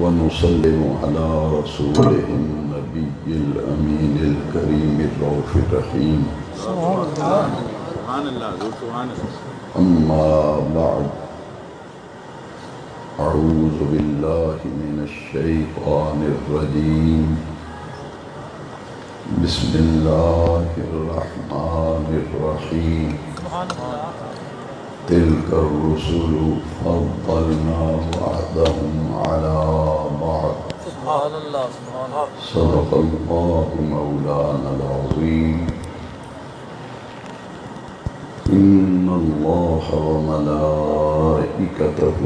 ونسلم على رسوله النبي الأمين الكريم الرؤوف الرحيم أما بعد أعوذ بالله من الشيطان الرجيم بسم الله الرحمن الرحيم تلك الرسل فضلنا بعضهم على بعض صدق الله مولانا العظيم إن الله وملائكته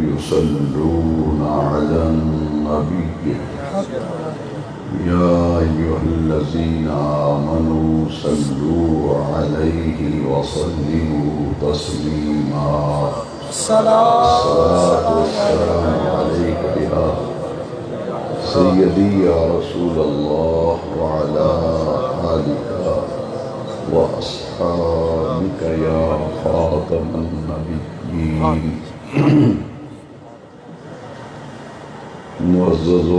يصلون على النبي يا أيها الذين آمنوا صلوا عليه وسلموا تسليما الصلاة والسلام عليك يا سيدي يا رسول الله وعلى آلك وأصحابك يا خاتم النبيين معزز و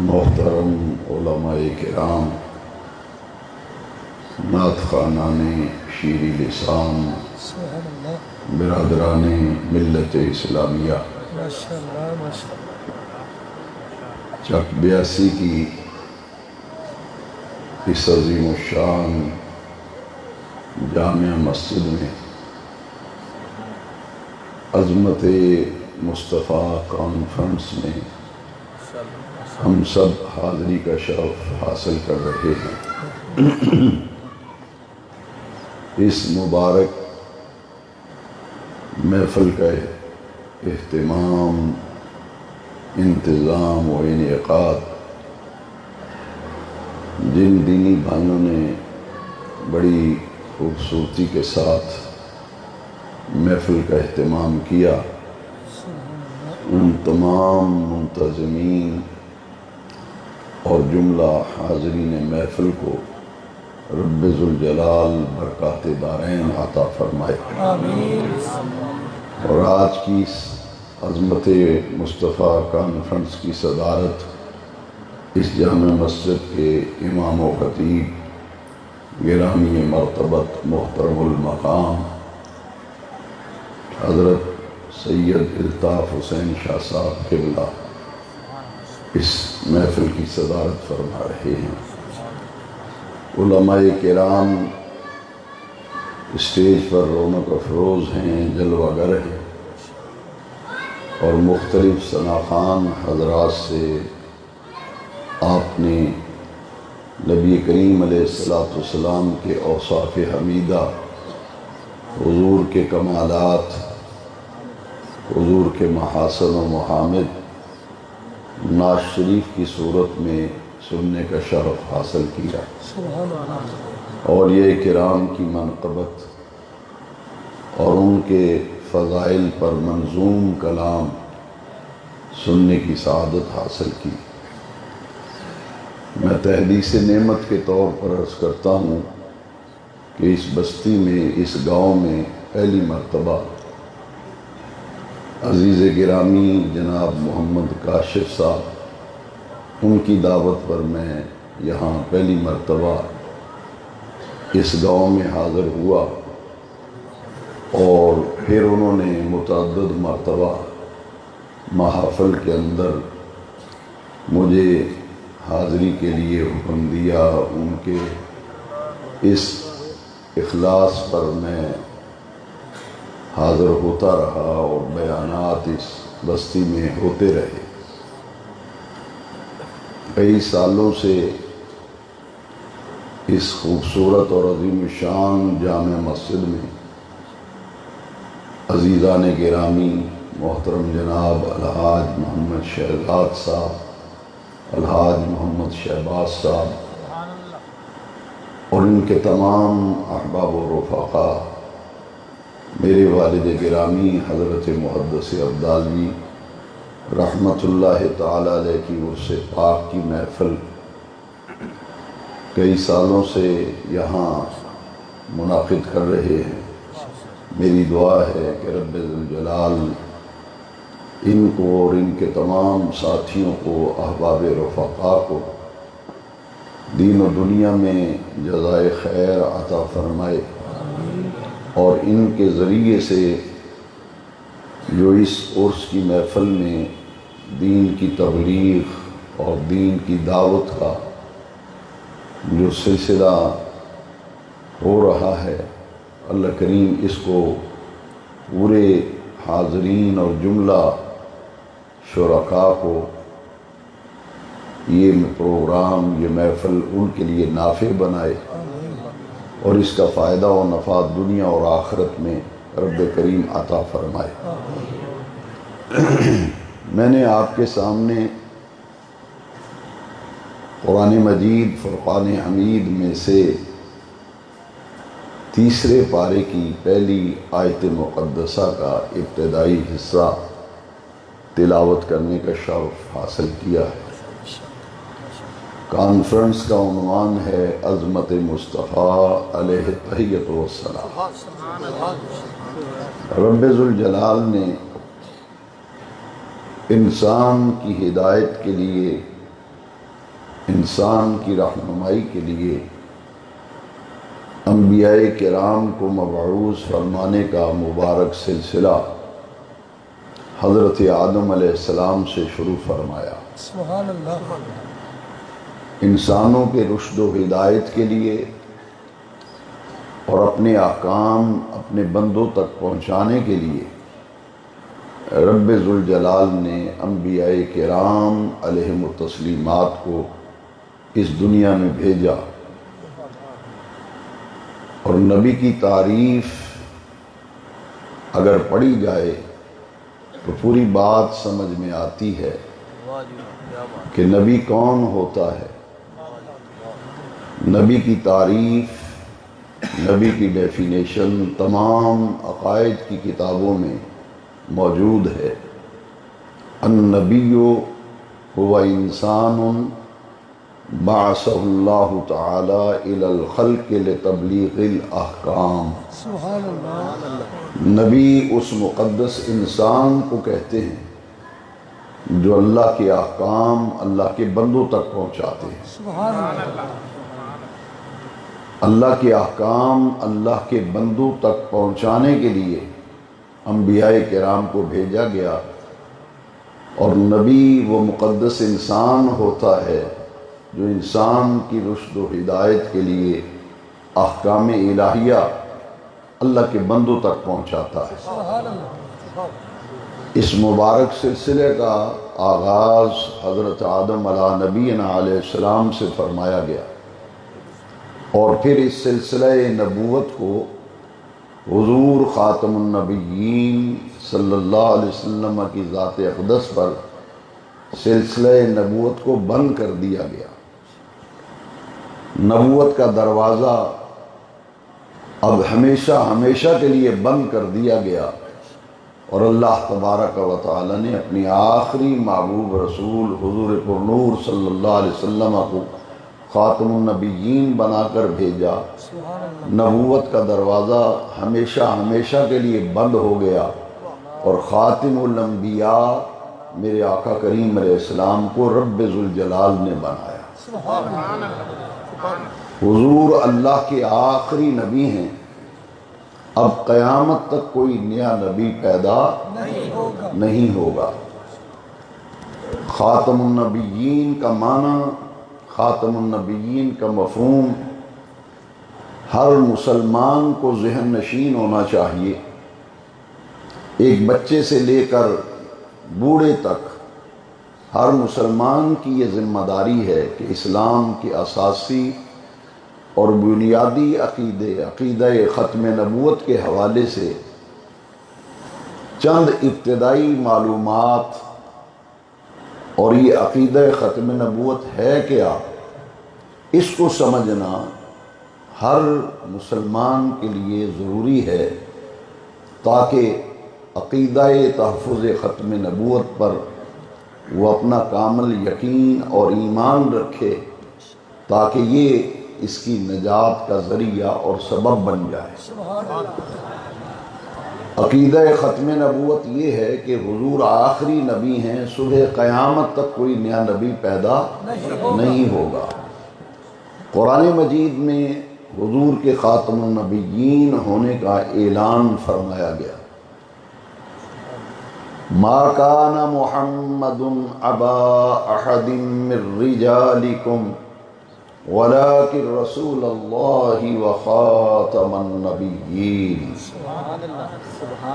محترم علماء کرام، نعت خوانان شیریں لسان، برادران ملت اسلامیہ، چک 82 کی اس عظیم الشان جامع مسجد میں عظمت مصطفیٰ کانفرنس میں ہم سب حاضری کا شرف حاصل کر رہے ہیں۔ اس مبارک محفل کا اہتمام، انتظام و انعقاد جن دینی بھائیوں نے بڑی خوبصورتی کے ساتھ محفل کا اہتمام کیا، ان تمام منتظمین اور جملہ حاضرین محفل کو رب ذوالجلال برکات دارین عطا فرمائے۔ اور آج کی اس عظمت مصطفیٰ کانفرنس کی صدارت اس جامع مسجد کے امام و خطیب گرامی مرتبت محترم المقام حضرت سید الطاف حسین شاہ صاحب قبلہ اس محفل کی صدارت فرما رہے ہیں۔ علماء کرام اسٹیج پر رونق افروز ہیں، جلوہ گر ہیں، اور مختلف ثناخوان حضرات سے آپ نے نبی کریم علیہ السلام کے اوصاف حمیدہ، حضور کے کمالات، حضور کے محاسن و محامد نعت شریف کی صورت میں سننے کا شرف حاصل کیا، اور یہ کرام کی منقبت اور ان کے فضائل پر منظوم کلام سننے کی سعادت حاصل کی۔ میں تحدیث نعمت کے طور پر عرض کرتا ہوں کہ اس بستی میں، اس گاؤں میں پہلی مرتبہ عزیز گرامی جناب محمد کاشف صاحب، ان کی دعوت پر میں یہاں پہلی مرتبہ اس گاؤں میں حاضر ہوا، اور پھر انہوں نے متعدد مرتبہ محافل کے اندر مجھے حاضری کے لیے حکم دیا۔ ان کے اس اخلاص پر میں حاضر ہوتا رہا اور بیانات اس بستی میں ہوتے رہے۔ کئی سالوں سے اس خوبصورت اور عظیم شان جامع مسجد میں عزیزان گرامی محترم جناب الحاج محمد شہزاد صاحب، الحاج محمد شہباز صاحب اور ان کے تمام احباب و رفقا، میرے والد گرامی حضرت محدث عبدالوی رحمت اللہ تعالی علیہ کی عرص پاک کی محفل کئی سالوں سے یہاں منعقد کر رہے ہیں۔ میری دعا ہے کہ رب ذوالجلال ان کو اور ان کے تمام ساتھیوں کو، احباب رفقا کو دین و دنیا میں جزائے خیر عطا فرمائے، اور ان کے ذریعے سے جو اس عرس کی محفل میں دین کی تبلیغ اور دین کی دعوت کا جو سلسلہ ہو رہا ہے، اللہ کریم اس کو پورے حاضرین اور جملہ شرکاء کو یہ پروگرام، یہ محفل ان کے لیے نافع بنائے، اور اس کا فائدہ و نفع دنیا اور آخرت میں رب کریم عطا فرمائے۔ میں نے آپ کے سامنے قرآن مجید فرقان حمید میں سے تیسرے پارے کی پہلی آیت مقدسہ کا ابتدائی حصہ تلاوت کرنے کا شرف حاصل کیا ہے۔ کانفرنس کا عنوان ہے عظمت مصطفیٰ علیہ تحیۃ والسلام۔ رب ذوالجلال نے انسان کی ہدایت کے لیے، انسان کی رہنمائی کے لیے انبیاء کرام کو مبعوث فرمانے کا مبارک سلسلہ حضرت آدم علیہ السلام سے شروع فرمایا۔ سبحان اللہ۔ انسانوں کے رشد و ہدایت کے لیے اور اپنے احکام اپنے بندوں تک پہنچانے کے لیے رب ذوالجلال نے انبیاء کرام علیہم التسلیمات کو اس دنیا میں بھیجا، اور نبی کی تعریف اگر پڑھی جائے تو پوری بات سمجھ میں آتی ہے کہ نبی کون ہوتا ہے۔ نبی کی تعریف، نبی کی ڈیفینیشن تمام عقائد کی کتابوں میں موجود ہے۔ النبی هو انسان بعثہ اللہ تعالی الی الخلق لتبلیغ الاحکام۔ سبحان اللہ۔ نبی اس مقدس انسان کو کہتے ہیں جو اللہ کے احکام اللہ کے بندوں تک پہنچاتے ہیں۔ سبحان اللہ۔ اللہ کے احکام اللہ کے بندوں تک پہنچانے کے لیے انبیاء کرام کو بھیجا گیا، اور نبی وہ مقدس انسان ہوتا ہے جو انسان کی رشد و ہدایت کے لیے احکام الہیہ اللہ کے بندوں تک پہنچاتا ہے۔ سبحان اللہ۔ اس مبارک سلسلے کا آغاز حضرت آدم علیہ نبینا علیہ السلام سے فرمایا گیا، اور پھر اس سلسلہ نبوت کو حضور خاتم النبیین صلی اللہ علیہ وسلم کی ذات اقدس پر سلسلہ نبوت کو بند کر دیا گیا۔ نبوت کا دروازہ اب ہمیشہ کے لیے بند کر دیا گیا، اور اللہ تبارک و تعالی نے اپنی آخری محبوب رسول حضور پرنور صلی اللہ علیہ وسلم کو خاتم النبیین بنا کر بھیجا۔ سبحان اللہ۔ نبوت کا دروازہ ہمیشہ کے لیے بند ہو گیا، اور خاتم الانبیاء میرے آقا کریم علیہ السلام کو رب ذوالجلال نے بنایا۔ سبحان اللہ۔ حضور اللہ کے آخری نبی ہیں، اب قیامت تک کوئی نیا نبی پیدا نہیں ہوگا۔ خاتم النبیین کا معنی، خاتم النبیین کا مفہوم ہر مسلمان کو ذہن نشین ہونا چاہیے۔ ایک بچے سے لے کر بوڑھے تک ہر مسلمان کی یہ ذمہ داری ہے کہ اسلام کے اساسی اور بنیادی عقیدہ ختم نبوت کے حوالے سے چند ابتدائی معلومات، اور یہ عقیدہ ختم نبوت ہے کیا، اس کو سمجھنا ہر مسلمان کے لیے ضروری ہے، تاکہ عقیدہ تحفظ ختم نبوت پر وہ اپنا کامل یقین اور ایمان رکھے، تاکہ یہ اس کی نجات کا ذریعہ اور سبب بن جائے۔ سبحان اللہ۔ عقیدہ ختم نبوت یہ ہے کہ حضور آخری نبی ہیں، صبح قیامت تک کوئی نیا نبی پیدا نہیں ہوگا۔ قرآن مجید میں حضور کے خاتم النبیین ہونے کا اعلان فرمایا گیا۔ ما کان محمد ابا احد من رجالکم ولکن رسول اللہ وخاتم النبیین۔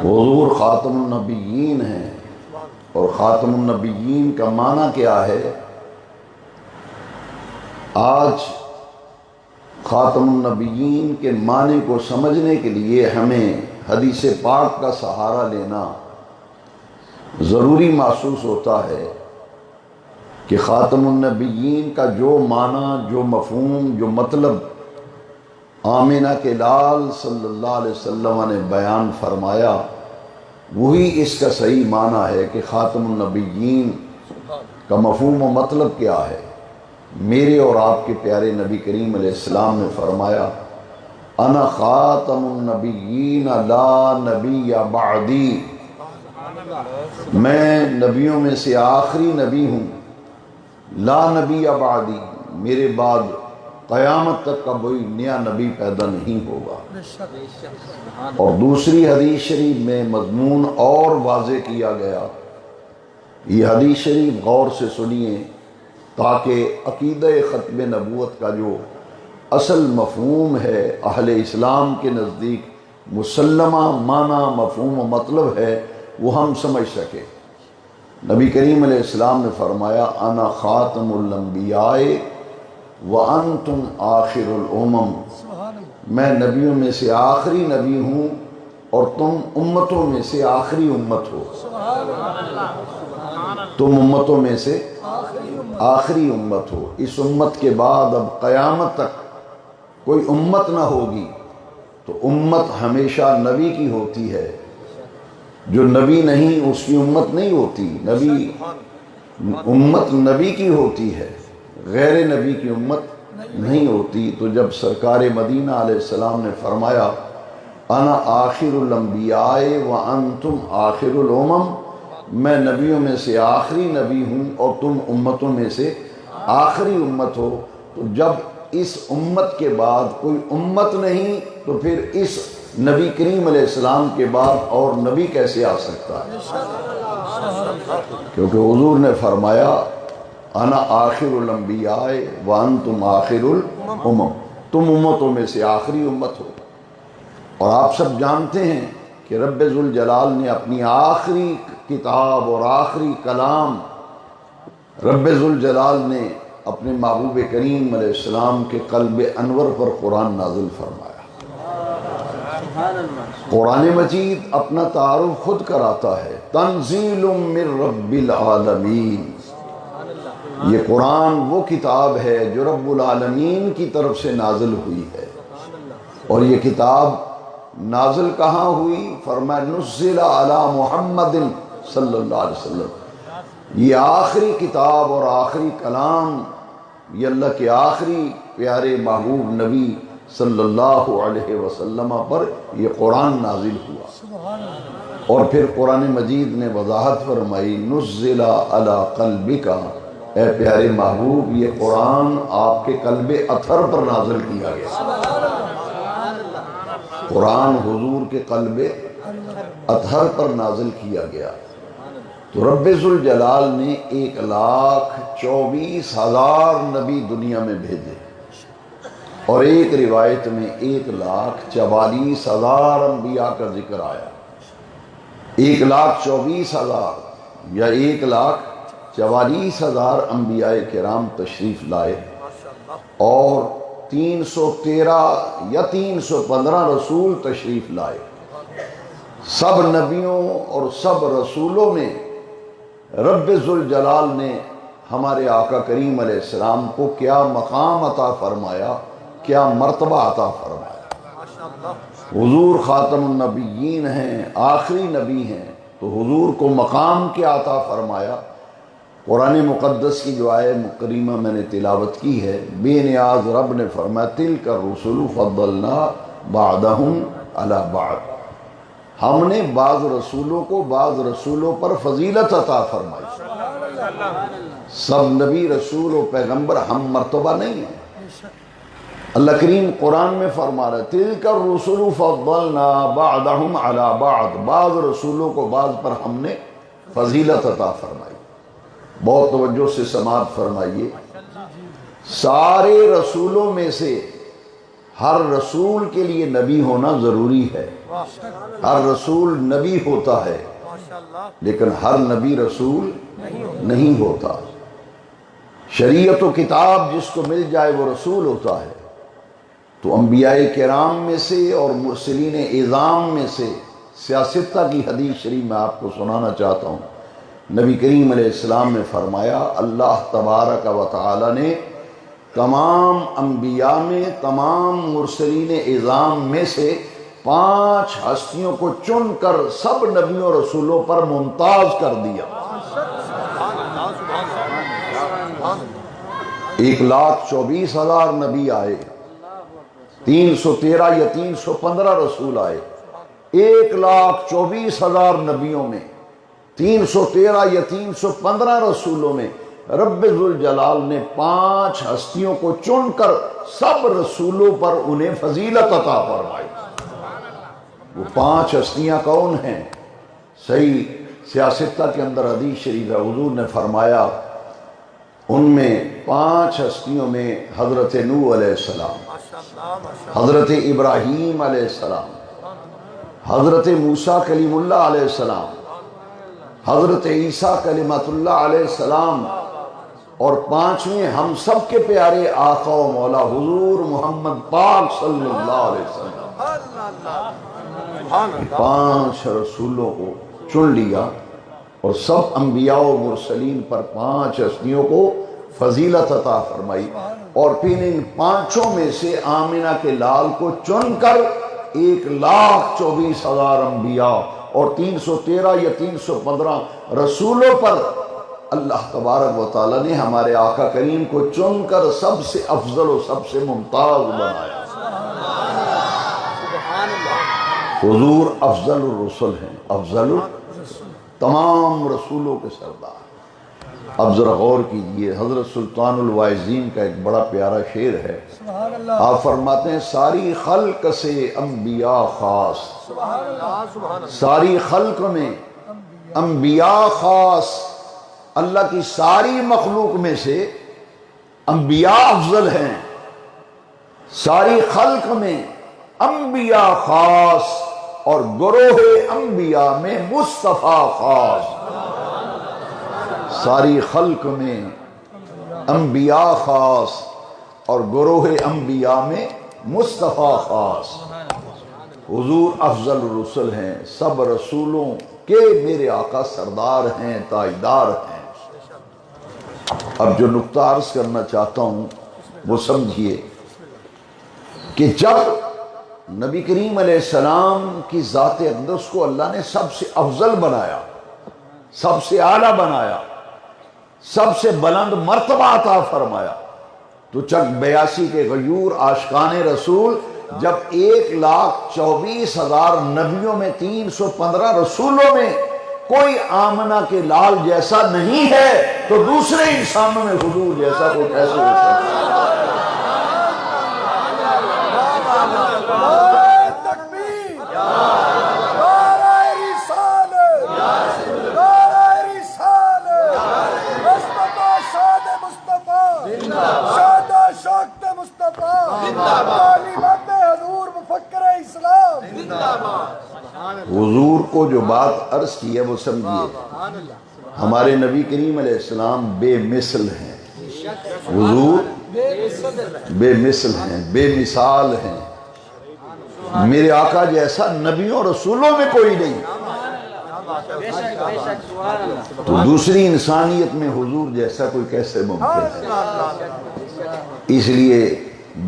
حضور خاتم النبیین ہیں، اور خاتم النبیین کا معنی کیا ہے؟ آج خاتم النبیین کے معنی کو سمجھنے کے لیے ہمیں حدیث پاک کا سہارا لینا ضروری محسوس ہوتا ہے کہ خاتم النبیین کا جو معنی، جو مفہوم، جو مطلب آمنہ کے لال صلی اللہ علیہ وسلم نے بیان فرمایا، وہی اس کا صحیح معنی ہے کہ خاتم النبیین کا مفہوم و مطلب کیا ہے۔ میرے اور آپ کے پیارے نبی کریم علیہ السلام نے فرمایا، انا خاتم النبیین لا نبی بعدی، میں نبیوں میں سے آخری نبی ہوں، لا نبی بعدی، میرے بعد قیامت تک کا کوئی نیا نبی پیدا نہیں ہوگا۔ اور دوسری حدیث شریف میں مضمون اور واضح کیا گیا۔ یہ حدیث شریف غور سے سنیے تاکہ عقیدہ ختم نبوت کا جو اصل مفہوم ہے، اہل اسلام کے نزدیک مسلمہ معنی، مفہوم و مطلب ہے، وہ ہم سمجھ سکیں۔ نبی کریم علیہ السلام نے فرمایا، انا خاتم الانبیاء وانتم آخر الامم، میں نبیوں میں سے آخری نبی ہوں اور تم امتوں میں سے آخری امت ہو۔ تم امتوں میں سے آخری امت ہو۔ اس امت کے بعد اب قیامت تک کوئی امت نہ ہوگی، تو امت ہمیشہ نبی کی ہوتی ہے۔ جو نبی نہیں اس کی امت نہیں ہوتی، نبی امت نبی کی ہوتی ہے، غیر نبی کی امت نہیں ہوتی۔ تو جب سرکار مدینہ علیہ السلام نے فرمایا، انا آخر الانبیاء وانتم آخر الامم، میں نبیوں میں سے آخری نبی ہوں اور تم امتوں میں سے آخری امت ہو، تو جب اس امت کے بعد کوئی امت نہیں تو پھر اس نبی کریم علیہ السلام کے بعد اور نبی کیسے آ سکتا ہے؟ کیونکہ حضور نے فرمایا، انا آخر الانبیاء وانتم آخر الامم، تم امتوں میں سے آخری امت ہو۔ اور آپ سب جانتے ہیں کہ رب ذوالجلال نے اپنی آخری کتاب اور آخری کلام، رب ذوالجلال نے اپنے محبوب کریم علیہ السلام کے قلب انور پر قرآن نازل فرمایا۔ قرآن مجید اپنا تعارف خود کراتا ہے، تنزیل من رب العالمین، یہ قرآن وہ کتاب ہے جو رب العالمین کی طرف سے نازل ہوئی ہے۔ اور یہ کتاب نازل کہاں ہوئی؟ فرمایا نزل علی محمد صلی اللہ علیہ وسلم، یہ آخری کتاب اور آخری کلام، یہ اللہ کے آخری پیارے محبوب نبی صلی اللہ علیہ وسلم پر یہ قرآن نازل ہوا۔ اور پھر قرآن مجید نے وضاحت فرمائی، نزل علی قلبک، اے پیارے محبوب یہ قرآن آپ کے قلب اطہر پر نازل کیا گیا۔ قرآن حضور کے قلب اطہر پر نازل کیا گیا۔ تو رب ذوالجلال نے 1,24,000 نبی دنیا میں بھیجے، اور ایک روایت میں 1,44,000 انبیاء کا ذکر آیا۔ 1,24,000 یا 1,44,000 انبیاء کرام تشریف لائے، اور 313 یا 315 رسول تشریف لائے۔ سب نبیوں اور سب رسولوں میں رب ذوالجلال نے ہمارے آقا کریم علیہ السلام کو کیا مقام عطا فرمایا، کیا مرتبہ عطا فرمایا۔ حضور خاتم النبیین ہیں، آخری نبی ہیں، تو حضور کو مقام کیا عطا فرمایا؟ قرآن مقدس کی جو آیت کریمہ میں نے تلاوت کی ہے، بے نیاز رب نے فرمایا، تلک الرسل فضلنا بعضهم علی بعض، ہم نے بعض رسولوں کو بعض رسولوں پر فضیلت عطا فرمائی. سب نبی رسول و پیغمبر ہم مرتبہ نہیں ہیں. اللہ کریم قرآن میں فرما رہا ہے تِلْكَ الرُّسُلُ فَضَّلْنَا بَعْضَهُمْ عَلَى بَعْض. بعض رسولوں کو بعض پر ہم نے فضیلت عطا فرمائی. بہت توجہ سے سماعت فرمائیے. سارے رسولوں میں سے ہر رسول کے لیے نبی ہونا ضروری ہے. ہر رسول نبی ہوتا ہے لیکن ہر نبی رسول نہیں ہوتا. شریعت و کتاب جس کو مل جائے وہ رسول ہوتا ہے. تو انبیاء کرام میں سے اور مرسلین اعظام میں سے سیاستہ کی حدیث شریف میں آپ کو سنانا چاہتا ہوں. نبی کریم علیہ السلام نے فرمایا اللہ تبارک و تعالی نے تمام انبیاء میں تمام مرسلین اعظام میں سے 5 ہستیوں کو چن کر سب نبیوں رسولوں پر ممتاز کر دیا. 1,24,000 نبی آئے, 313 یا 315 رسول آئے. 1,24,000 نبیوں میں 313 یا 315 رسولوں میں رب ذوالجلال نے 5 ہستیوں کو چن کر سب رسولوں پر انہیں فضیلت عطا فرمائی. وہ 5 ہستیاں کون ہیں؟ صحیح سیاستہ کے اندر حدیث شریف ہے, حضور نے فرمایا ان میں 5 ہستیوں میں حضرت نوح علیہ السلام, حضرت ابراہیم علیہ السلام, حضرت موسیٰ کلیم اللہ علیہ السلام, حضرت عیسیٰ کلمۃ اللہ علیہ السلام, اور 5ویں ہم سب کے پیارے آقا و مولا حضور محمد پاک صلی اللہ علیہ وسلم. 5 رسولوں کو چن لیا اور سب انبیاء و مرسلین پر 5 ہستیوں کو فضیلت عطا فرمائی. اور پھر ان 5 میں سے آمنہ کے لال کو چن کر 1,24,000 انبیاء اور 313 یا 315 رسولوں پر اللہ تبارک و تعالی نے ہمارے آقا کریم کو چن کر سب سے افضل و سب سے ممتاز بنایا. حضور افضل الرسل ہیں, افضل تمام رسولوں کے سردار. اب ذرا غور کیجئے, حضرت سلطان الواعظین کا ایک بڑا پیارا شعر ہے. آپ فرماتے ہیں ساری خلق سے انبیاء خاص, ساری خلق میں انبیاء خاص. اللہ کی ساری مخلوق میں سے انبیاء افضل ہیں, ساری خلق میں انبیاء خاص اور گروہ انبیاء میں مصطفیٰ خاص. ساری خلق میں انبیاء خاص اور گروہ انبیاء میں مصطفیٰ خاص. حضور افضل الرسل ہیں, سب رسولوں کے میرے آقا سردار ہیں, تاجدار ہیں. اب جو نقطہ عرض کرنا چاہتا ہوں وہ سمجھیے کہ جب نبی کریم علیہ السلام کی ذات اقدس کو اللہ نے سب سے افضل بنایا, سب سے اعلیٰ بنایا, سب سے بلند مرتبہ عطا فرمایا, تو چک 82 کے غیور عاشقان رسول جب 1,24,000 نبیوں میں 315 رسولوں میں کوئی آمنہ کے لال جیسا نہیں ہے تو دوسرے انسانوں میں حضور جیسا کوئی کیسے ہو سکتا ہے؟ حضور کو جو بات عرض کی ہے وہ سمجھیے. ہمارے نبی کریم علیہ السلام بے مثل ہیں, حضور بے مثل ہیں, بے مثال ہیں. میرے آقا جیسا نبیوں رسولوں میں کوئی نہیں, تو دوسری انسانیت میں حضور جیسا کوئی کیسے ممکن ہے؟ اس لیے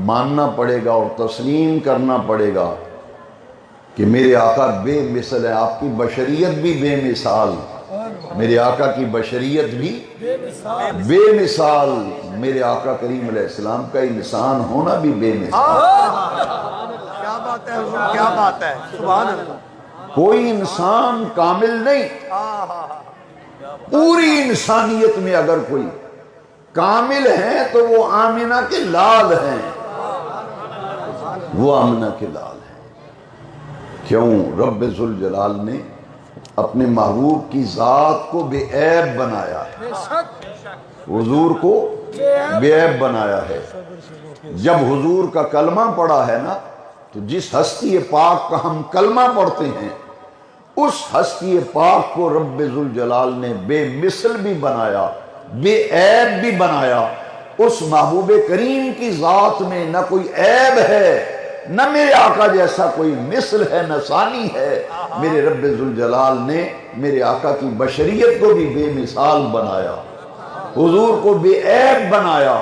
ماننا پڑے گا اور تسلیم کرنا پڑے گا کہ میرے آقا بے مثل ہے. آپ کی بشریت بھی بے مثال, میرے آقا کی بشریت بھی بے مثال, میرے آقا کریم علیہ السلام کا انسان ہونا بھی بے مثال. کیا بات ہے حضور, کیا بات ہے, سبحان اللہ. کوئی انسان کامل نہیں، پوری انسانیت میں اگر کوئی کامل ہے تو وہ آمنہ کے لال ہیں، وہ آمنہ کے لال ہیں۔ کیوں؟ رب ذوالجلال نے اپنے محبوب کی ذات کو بے عیب بنایا ہے، حضور کو بے عیب بنایا ہے۔ جب حضور کا کلمہ پڑھا ہے نا، تو جس ہستی پاک کا ہم کلمہ پڑھتے ہیں، اس ہستی پاک کو رب ذوالجلال نے بے مثل بھی بنایا، بے عیب بھی بنایا۔ اس محبوب کریم کی ذات میں نہ کوئی عیب ہے، نہ میرے آقا جیسا کوئی مثل ہے، نہ ثانی ہے۔ میرے رب ذوالجلال نے میرے آقا کی بشریت کو بھی بے مثال بنایا، حضور کو بے عیب بنایا۔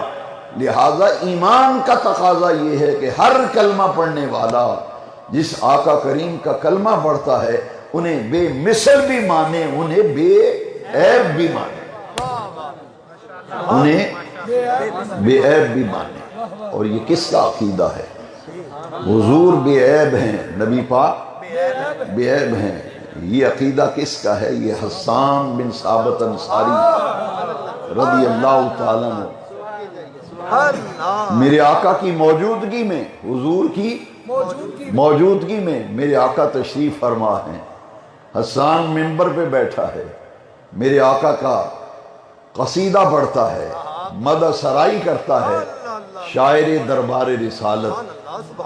لہذا ایمان کا تقاضا یہ ہے کہ ہر کلمہ پڑھنے والا جس آقا کریم کا کلمہ پڑھتا ہے انہیں بے مثل بھی مانے، انہیں بے عیب بھی مانے، انہیں بے عیب بھی مانے۔ اور یہ کس کا عقیدہ ہے؟ حضور بے عیب ہیں، نبی پاک بے عیب ہیں۔ یہ عقیدہ کس کا ہے؟ یہ حسان بن ثابت انصاری رضی اللہ تعالیٰ عنہ میرے آقا کی موجودگی میں، حضور کی موجودگی میں میرے آقا تشریف فرما ہیں۔ حسان منبر پہ بیٹھا ہے، میرے آقا کا قصیدہ پڑھتا ہے، مدح سرائی کرتا ہے۔ شاعر دربار رسالت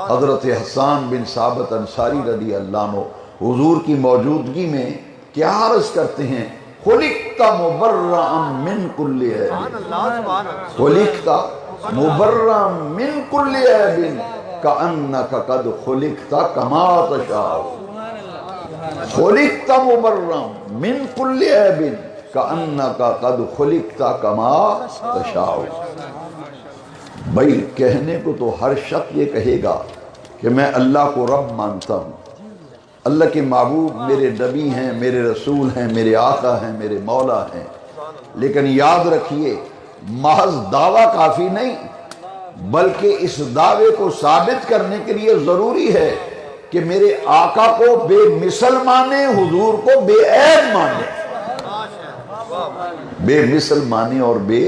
حضرت حسان بن ثابت انصاری رضی اللہ عنہ حضور کی موجودگی میں کیا عرض کرتے ہیں؟ خلقت مبرئا من کل عیب، خلقت مبرئا من کل عیب کأنک قد خلقت کما تشاء، خلقت مبرئا من کل عیب کأنک قد خلقت کما تشاء۔ بھائی کہنے کو تو ہر شخص یہ کہے گا کہ میں اللہ کو رب مانتا ہوں، اللہ کے محبوب میرے نبی ہیں، میرے رسول ہیں، میرے آقا ہیں، میرے مولا ہیں، لیکن یاد رکھیے محض دعویٰ کافی نہیں، بلکہ اس دعوے کو ثابت کرنے کے لیے ضروری ہے کہ میرے آقا کو بے مثل مانے، حضور کو بے عیب مانے، بے مثل مانے اور بے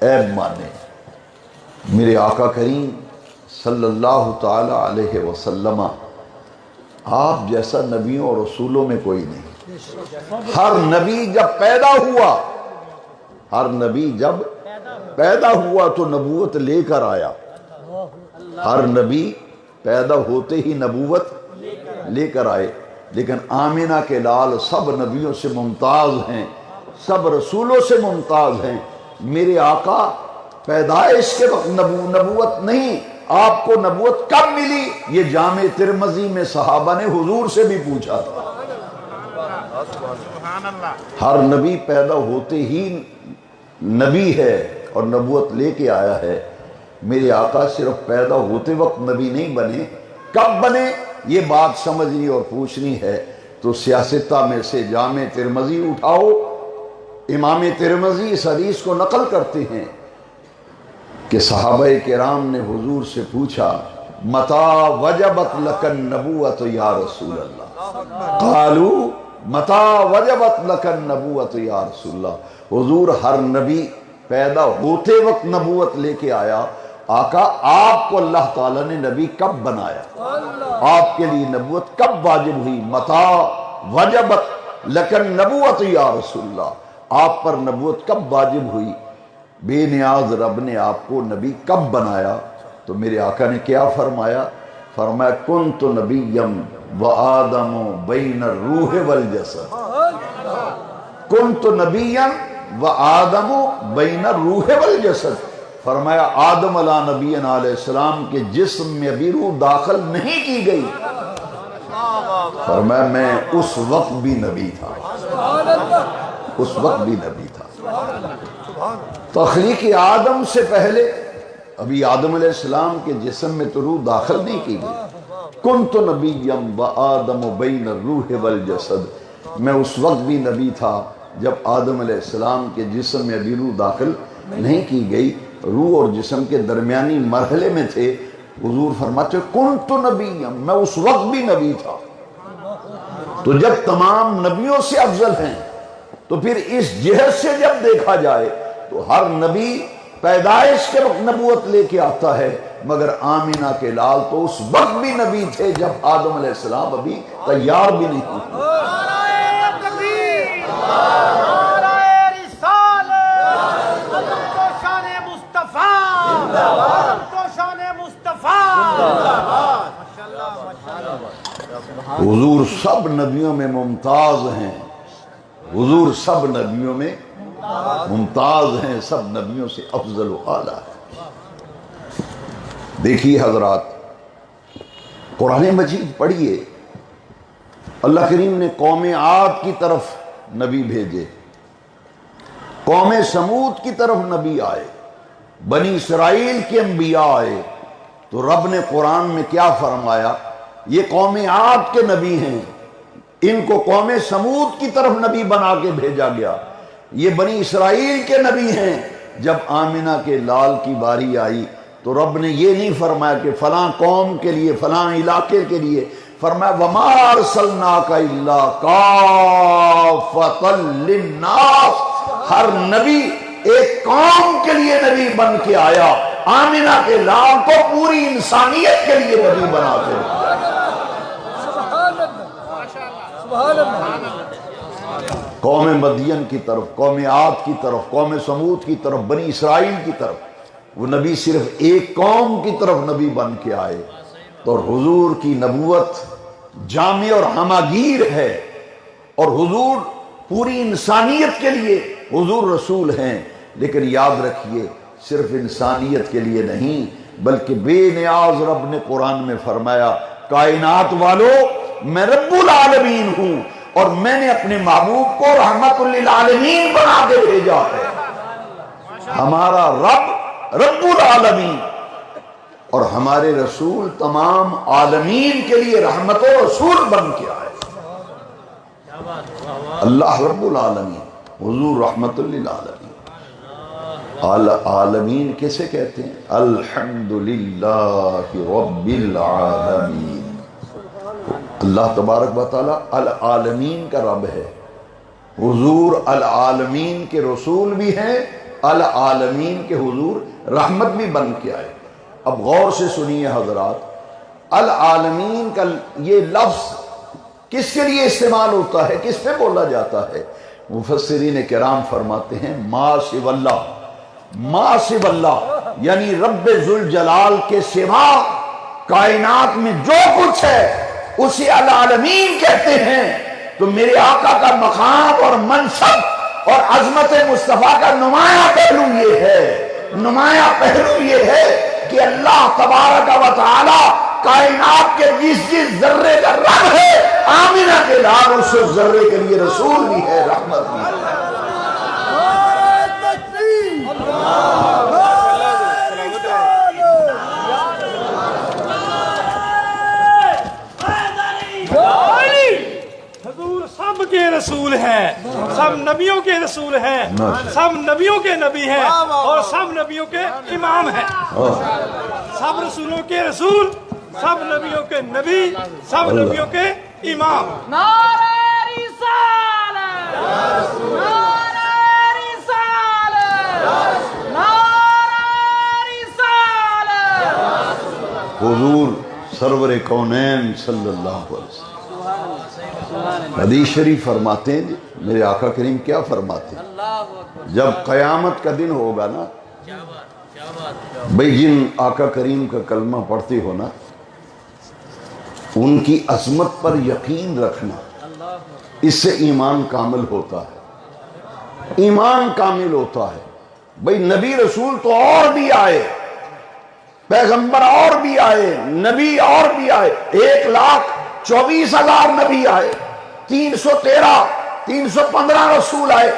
عیب مانے۔ میرے آقا کریم صلی اللہ تعالی علیہ وسلم آپ جیسا نبیوں اور رسولوں میں کوئی نہیں۔ ہر نبی جب پیدا ہوا، ہر نبی جب پیدا ہوا تو نبوت لے کر آیا، ہر نبی پیدا ہوتے ہی نبوت لے کر آئے، لیکن آمنہ کے لال سب نبیوں سے ممتاز ہیں، سب رسولوں سے ممتاز ہیں۔ میرے آقا پیدائش کے وقت نبوت نہیں، آپ کو نبوت کب ملی؟ یہ جامع ترمذی میں صحابہ نے حضور سے بھی پوچھا تھا۔ ہر نبی پیدا ہوتے ہی نبی ہے اور نبوت لے کے آیا ہے۔ میرے آقا صرف پیدا ہوتے وقت نبی نہیں بنے، کب بنے یہ بات سمجھنی اور پوچھنی ہے تو سیاستہ میں سے جامع ترمذی اٹھاؤ۔ امام ترمذی اس حدیث کو نقل کرتے ہیں کہ صحابہ کرام نے حضور سے پوچھا متا وجبت لک النبوۃ یا رسول اللہ، قالوا متا وجبت لک النبوۃ یا رسول اللہ۔ حضور ہر نبی پیدا ہوتے وقت نبوت لے کے آیا۔ آقا آپ کو اللہ تعالیٰ نے نبی کب بنایا؟ آپ کے لیے نبوت کب واجب ہوئی؟ متا وجبت لک النبوۃ یا رسول اللہ، آپ پر نبوت کب واجب ہوئی؟ بے نیاز رب نے آپ کو نبی کب بنایا؟ تو میرے آقا نے کیا فرمایا؟ فرمایا کنت نبیم وآدم بین الروح والجسد، کنت نبیم وآدم بین الروح والجسد۔ فرمایا آدم علیہ نبینا علیہ السلام کے جسم میں ابھی روح داخل نہیں کی گئی، فرمایا میں اس وقت بھی نبی تھا، اس وقت بھی نبی تھا۔ تخلیق آدم سے پہلے ابھی آدم علیہ السلام کے جسم میں تو روح داخل نہیں کی گئی۔ کنت نبیم وآدم بین الروح والجسد، میں اس وقت بھی نبی تھا جب آدم علیہ السلام کے جسم میں ابھی روح داخل نہیں کی گئی، روح اور جسم کے درمیانی مرحلے میں تھے۔ حضور فرماتے کنت نبیم، میں اس وقت بھی نبی تھا۔ تو جب تمام نبیوں سے افضل ہیں تو پھر اس جہت سے جب دیکھا جائے تو ہر نبی پیدائش کے وقت نبوت لے کے آتا ہے، مگر آمینہ کے لال تو اس وقت بھی نبی تھے جب آدم علیہ السلام ابھی تیار بھی نہیں ہوئے۔ حضور سب نبیوں میں ممتاز ہیں، حضور سب نبیوں میں ممتاز ہیں، سب نبیوں سے افضل و اعلیٰ ہے۔ دیکھیے حضرات، قرآن مجید پڑھیے، اللہ کریم نے قوم عاد کی طرف نبی بھیجے، قوم سمود کی طرف نبی آئے، بنی اسرائیل کے انبیاء آئے، تو رب نے قرآن میں کیا فرمایا؟ یہ قوم عاد کے نبی ہیں، ان کو قوم سمود کی طرف نبی بنا کے بھیجا گیا۔ یہ بنی اسرائیل کے نبی ہیں۔ جب آمنہ کے لال کی باری آئی تو رب نے یہ نہیں فرمایا کہ فلاں قوم کے لیے، فلاں علاقے کے لیے، فرمایا وَمَا أَرْسَلْنَاكَ إِلَّا كَافَّةً لِلنَّاسِ، ہر نبی ایک قوم کے لیے نبی بن کے آیا، آمنہ کے لال کو پوری انسانیت کے لیے نبی بنا کے قوم مدین کی طرف، قوم عاد کی طرف، قوم سمود کی طرف، بنی اسرائیل کی طرف، وہ نبی صرف ایک قوم کی طرف نبی بن کے آئے۔ تو حضور کی نبوت جامع اور ہماگیر ہے، اور حضور پوری انسانیت کے لیے حضور رسول ہیں۔ لیکن یاد رکھیے، صرف انسانیت کے لیے نہیں، بلکہ بے نیاز رب نے قرآن میں فرمایا کائنات والو میں رب العالمین ہوں، اور میں نے اپنے محبوب کو رحمت للعالمین بنا کے بھیجا ہے۔ ہمارا رب رب العالمین اور ہمارے رسول تمام عالمین کے لیے رحمت و رسول بن کے آئے۔ اللہ رب العالمین، حضور رحمت للعالمین۔ عالمین کیسے کہتے ہیں؟ الحمدللہ رب العالمین۔ اللہ تبارک و تعالی العالمین کا رب ہے، حضور العالمین کے رسول بھی ہیں، العالمین کے حضور رحمت بھی بن کے آئے۔ اب غور سے سنیے حضرات، العالمین کا یہ لفظ کس کے لیے استعمال ہوتا ہے، کس پہ بولا جاتا ہے؟ مفسرین کرام فرماتے ہیں ما سوی اللہ، ما سوی اللہ یعنی رب ذوالجلال کے سوا کائنات میں جو کچھ ہے اسے العالمین کہتے ہیں۔ تو میرے آقا کا مقام اور منصب اور عظمت مصطفیٰ کا نمایاں پہلو یہ ہے، نمایاں پہلو یہ ہے کہ اللہ تبارک و تعالی کائنات کے جس ذرے کا رب ہے، آمنہ کے لال اس ذرے کے لیے رسول بھی ہے، رحمت بھی ہے۔ حضور سب کے رسول ہیں، سب نبیوں کے رسول ہیں، سب نبیوں کے نبی ہیں، اور سب نبیوں کے امام ہیں۔ سب رسولوں کے رسول، سب نبیوں کے نبی، سب نبیوں کے امام۔ نعرہ رسالت، نعرہ رسالت، نعرہ رسالت۔ حضور سرور کونین صلی اللہ علیہ وسلم حدیث شریف فرماتے ہیں، میرے آقا کریم کیا فرماتے ہیں؟ جب قیامت کا دن ہوگا نا، بھئی جن آقا کریم کا کلمہ پڑھتے ہو نا، ان کی عظمت پر یقین رکھنا، اس سے ایمان کامل ہوتا ہے، ایمان کامل ہوتا ہے۔ بھئی نبی رسول تو اور بھی آئے، پیغمبر اور بھی آئے، نبی اور بھی آئے، 1,24,000 نبی آئے، 315 رسول آئے،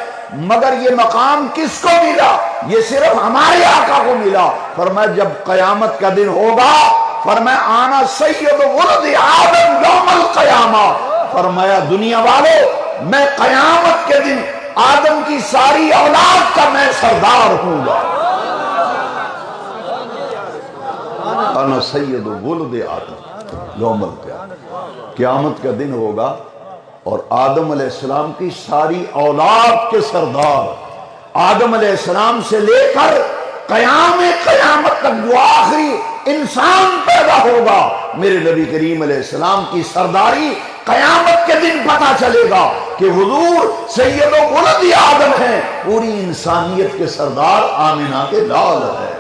مگر یہ مقام کس کو ملا؟ یہ صرف ہمارے آقا کو ملا۔ فرمایا جب قیامت کا دن ہوگا، فرمایا آنا سید ولد آدم یوم القیامہ، فرمایا دنیا والو میں قیامت کے دن آدم کی ساری اولاد کا میں سردار ہوں گا۔ انا سید ولد آدم یوم القیامہ، قیامت کا دن ہوگا، اور آدم علیہ السلام کی ساری اولاد کے سردار، آدم علیہ السلام سے لے کر قیامت تک جو آخری انسان پیدا ہوگا، میرے نبی کریم علیہ السلام کی سرداری قیامت کے دن پتہ چلے گا کہ حضور سید و ولد آدم ہیں، پوری انسانیت کے سردار آمنہ کے لال ہے۔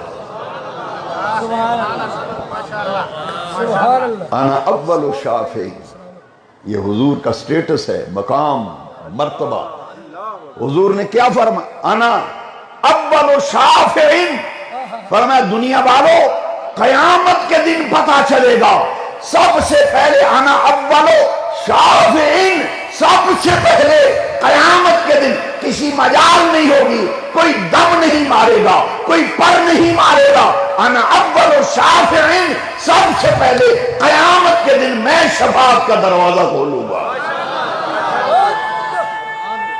انا اول شافع، یہ حضور کا سٹیٹس ہے، مقام، مرتبہ۔ حضور نے کیا فرمایا؟ انا اول شافع، فرمایا دنیا والوں قیامت کے دن پتہ چلے گا، سب سے پہلے انا اول شافع، سب سے پہلے قیامت کے دن کسی مجال نہیں ہوگی، کوئی دم نہیں مارے گا، کوئی پر نہیں مارے گا، انا اول شافع، سب سے پہلے قیامت کے دن میں شفاعت کا دروازہ کھولوں گا۔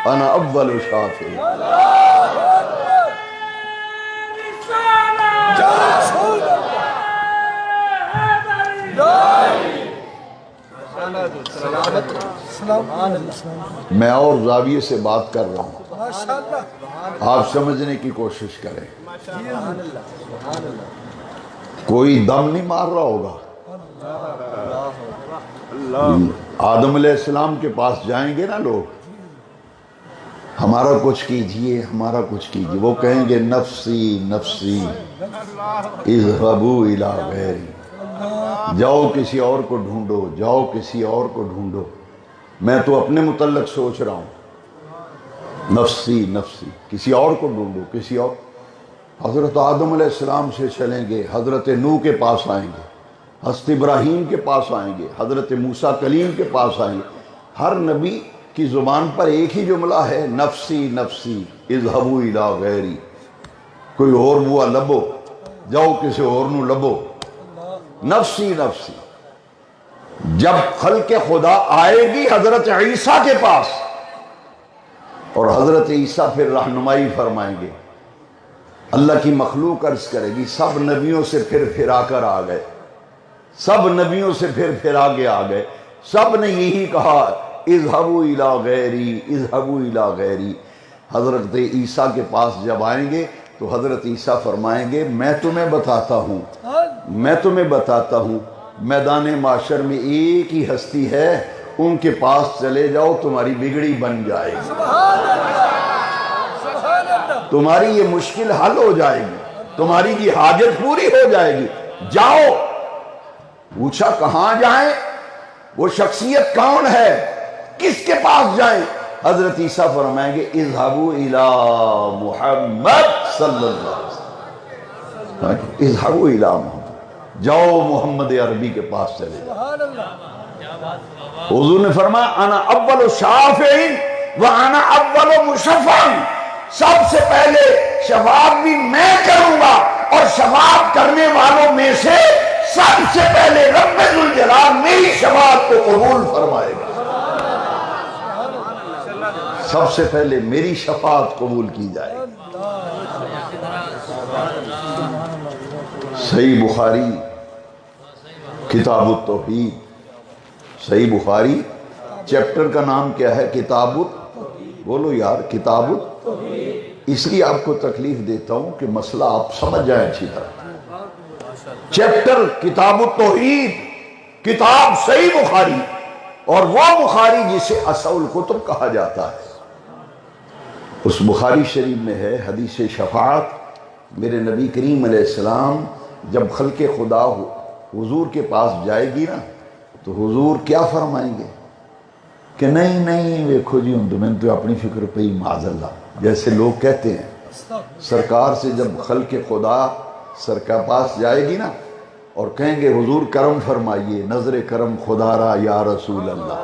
انا اول شافع۔ میں اور زاویے سے بات کر رہا ہوں، آپ سمجھنے کی کوشش کریں۔ کوئی دم نہیں مار رہا ہوگا۔ آدم علیہ السلام کے پاس جائیں گے نا لوگ، ہمارا کچھ کیجئے، ہمارا کچھ کیجئے، وہ کہیں گے نفسی نفسی اذهبوا الی غیری، جاؤ کسی اور کو ڈھونڈو، جاؤ کسی اور کو ڈھونڈو، میں تو اپنے متعلق سوچ رہا ہوں، نفسی نفسی، کسی اور کو ڈھونڈو، کسی اور۔ حضرت آدم علیہ السلام سے چلیں گے، حضرت نوح کے پاس آئیں گے، حضرت ابراہیم کے پاس آئیں گے، حضرت موسیٰ کلیم کے پاس آئیں گے۔ ہر نبی کی زبان پر ایک ہی جملہ ہے، نفسی نفسی اذهبوا الی غیری، کوئی اور بوا لبو، جاؤ کسی اور نو لبو، نفسی نفسی۔ جب خلق خدا آئے گی حضرت عیسیٰ کے پاس، اور حضرت عیسیٰ پھر رہنمائی فرمائیں گے، اللہ کی مخلوق عرض کرے گی سب نبیوں سے پھر آ کر آ گئے، سب نبیوں سے پھر آگے آ گئے، سب نے یہی کہا اذهبوا الی غیری اذهبوا الی غیری۔ حضرت عیسیٰ کے پاس جب آئیں گے تو حضرت عیسیٰ فرمائیں گے میں تمہیں بتاتا ہوں، میدان معاشر میں ایک ہی ہستی ہے، ان کے پاس چلے جاؤ تمہاری بگڑی بن جائے گی، تمہاری یہ مشکل حل ہو جائے گی، تمہاری یہ حاجت پوری ہو جائے گی، جاؤ۔ پوچھا کہاں جائیں؟ وہ شخصیت کون ہے؟ کس کے پاس جائیں؟ حضرت عیسیٰ فرمائیں گے اذهبوا الی محمد صلی اللہ علیہ وسلم، اذهبوا الی محمد، جاؤ محمد عربی کے پاس چلے جاؤ۔ حضور نے فرمایا انا اول شافع وانا اول مشفع، سب سے پہلے شفاعت بھی میں کروں گا، اور شفاعت کرنے والوں میں سے سب سے پہلے رب ذوالجلال میری شفاعت کو قبول فرمائے گا، سب سے پہلے میری شفاعت قبول کی جائے گی۔ صحیح بخاری کتاب التوحید، صحیح بخاری چیپٹر کا نام کیا ہے؟ کتاب بولو یار، کتاب التوحید۔ اس لیے آپ کو تکلیف دیتا ہوں کہ مسئلہ آپ سمجھ جائیں اچھی طرح۔ چیپٹر کتاب التوحید، کتاب صحیح بخاری، اور وہ بخاری جسے اصل الکتب کہا جاتا ہے، اس بخاری شریف میں ہے حدیث شفاعت۔ میرے نبی کریم علیہ السلام جب خلق خدا حضور کے پاس جائے گی نا تو حضور کیا فرمائیں گے کہ نہیں ویکھو جی ہوں تو میں تو اپنی فکر پہ ہی معاذ اللہ، جیسے لوگ کہتے ہیں سرکار سے جب خلق خدا سرکار پاس جائے گی نا اور کہیں گے حضور کرم فرمائیے، نظر کرم خدا را یا رسول اللہ،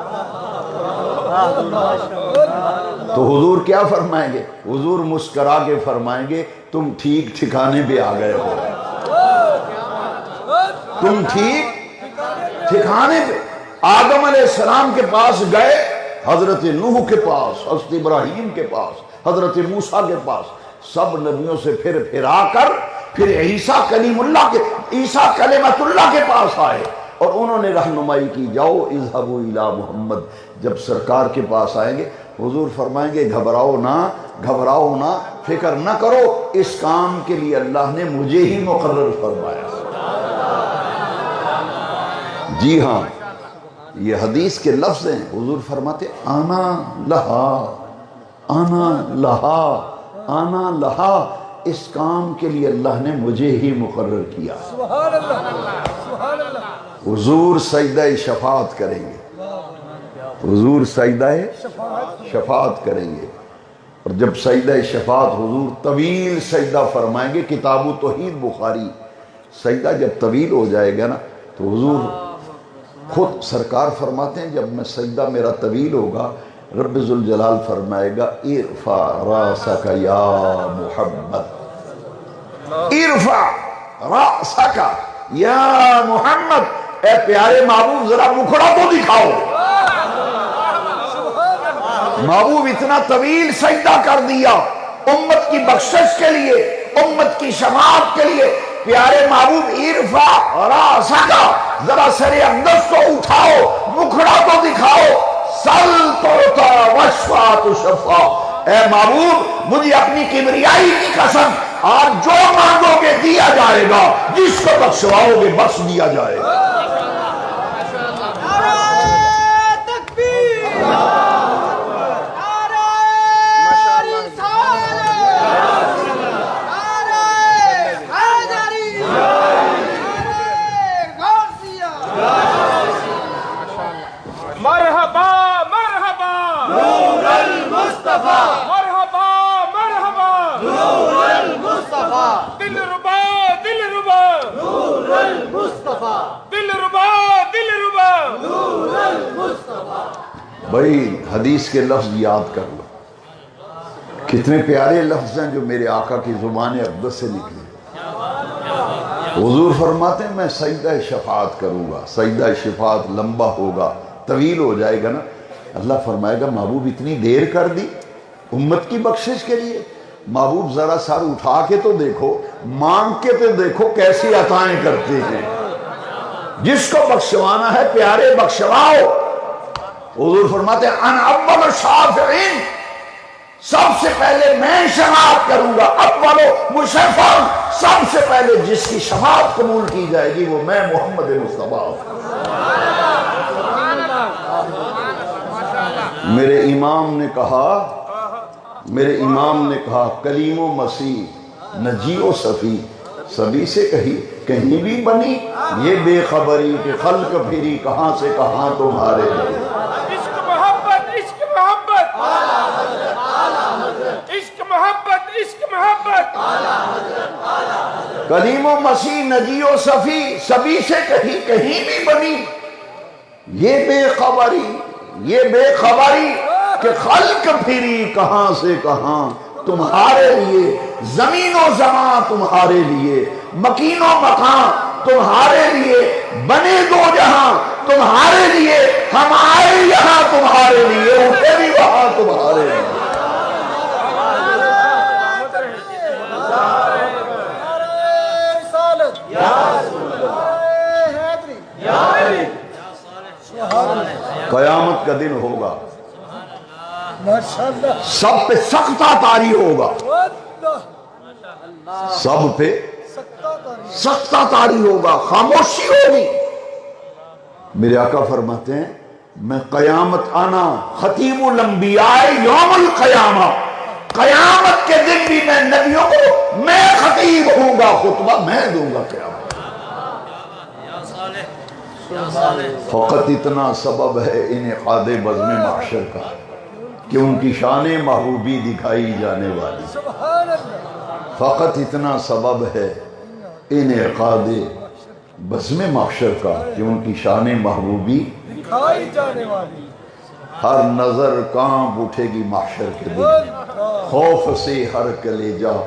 تو حضور کیا فرمائیں گے؟ حضور مسکرا کے فرمائیں گے تم ٹھیک ٹھکانے پہ آ گئے ہو، تم ٹھیک ٹھکانے پہ۔ آدم علیہ السلام کے پاس گئے، حضرت نوح کے پاس، حضرت ابراہیم کے پاس، حضرت موسیٰ کے پاس، سب نبیوں سے پھر آ کر پھر عیسیٰ کلیم اللہ کے، عیسیٰ کلمت اللہ کے پاس آئے، اور انہوں نے رہنمائی کی، جاؤ اذهبوا الی محمد. جب سرکار کے پاس آئیں گے حضور فرمائیں گے گھبراؤ نہ، فکر نہ کرو، اس کام کے لیے اللہ نے مجھے ہی مقرر فرمایا. جی ہاں، یہ حدیث کے لفظ ہیں. حضور فرماتے آنا لہا، اس کام کے لیے اللہ نے مجھے ہی مقرر کیا. حضور سجدہ شفاعت کریں گے، حضور سجدہ شفاعت کریں گے. اور جب سجدہ شفاعت حضور طویل سجدہ فرمائیں گے، کتاب توحید بخاری، سجدہ جب طویل ہو جائے گا نا تو حضور خود سرکار فرماتے ہیں جب میں سجدہ میرا طویل ہوگا، رب ذوالجلال فرمائے گا ارفع راسک یا محمد، ارفع راسک یا محمد، اے پیارے محبوب ذرا مکھڑا تو دکھاؤ. محبوب اتنا طویل سجدہ کر دیا امت کی بخشش کے لیے، امت کی شفاعت کے لیے. پیارے محبوب ارفع راسک، ذرا سر اقدس تو اٹھاؤ، مکھڑا تو دکھاؤ. سل تعطیٰ واشفع تشفع، اے محبوب مجھے اپنی کبریائی کی قسم، آپ جو مانگو گے دیا جائے گا، جس کو بخشواؤ گے بخش دیا جائے گا. بھائی حدیث کے لفظ یاد کر لو، کتنے پیارے لفظ ہیں جو میرے آقا کی زبان اقدس سے نکلے. حضور فرماتے ہیں میں سجدہ شفاعت کروں گا، سجدہ شفاعت لمبا ہوگا، طویل ہو جائے گا نا. اللہ فرمائے گا محبوب اتنی دیر کر دی امت کی بخشش کے لیے. محبوب ذرا سر اٹھا کے تو دیکھو، مانگ کے تو دیکھو کیسی عطائیں کرتے ہیں. جس کو بخشوانا ہے پیارے بخشواؤ. حضور فرماتے ہیں انا اول الشافعین، سب سے پہلے میں شفاعت کروں گا. اول مشفع، سب سے پہلے جس کی شفاعت قبول کی جائے گی وہ میں محمد مصطفیٰ. میرے امام نے کہا کلیم و مسیح نجی و صفی، سبھی سے کہیں بھی بنی یہ بے خبری کہ خلق پھری کہاں سے کہاں تمہارے لیے. کلیم و مسیح نجی و صفی، سبھی سے کہیں بھی بنی یہ بے خبری کہ خلق پھری کہاں سے کہاں تمہارے لیے. زمین و زمان تمہارے لیے، مکین و مکان تمہارے لیے، بنے دو جہاں تمہارے لیے، ہم آئے یہاں تمہارے لیے، اٹھے بھی وہاں تمہارے لیے. قیامت کا دن ہوگا، سب پہ سختہ طاری ہوگا، سب پہ سختہ طاری ہوگا، خاموشی ہوگی. میرے آقا فرماتے ہیں میں قیامت آنا خطیب الانبیاء یوم القیامہ، قیامت کے دن بھی میں نبیوں کو میں خطیب ہوں گا، خطبہ میں دوں گا قیامت. فقط اتنا سبب ہے انعقاد بزم محشر کا کہ ان کی شان محبوبی دکھائی جانے والی. فقط اتنا سبب ہے انعقاد بزم محشر کا کہ ان کی شان محبوبی دکھائی جانے والی. ہر نظر کانپ اٹھے گی محشر کے دن، خوف سے ہر کلیجہ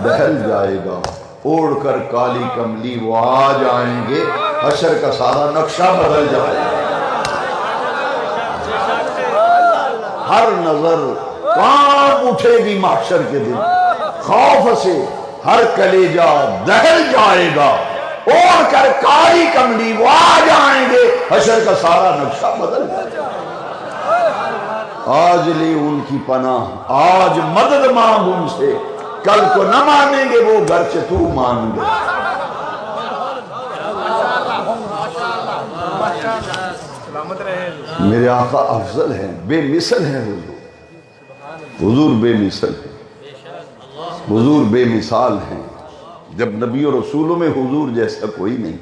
دہل جائے گا. اوڑھ کر کالی کملی وہ آ جائیں گے، حشر کا سارا نقشہ بدل جائے گا. ہر نظر کانپ اٹھے گی محشر کے دن، خوف سے ہر کلیجہ دہل جائے گا. اوڑھ کر کالی کملی وہ آ جائیں گے، حشر کا سارا نقشہ بدل جائے گا۔ آج لی ان کی پناہ، آج مدد مانگ ان سے، کل کو نہ مانیں گے وہ گرچہ تو مان گے۔ میرے آقا افضل ہیں، بے مثل ہیں حضور، حضور بے مثل ہیں، حضور بے مثال ہیں۔ جب نبی و رسولوں میں حضور جیسا کوئی نہیں،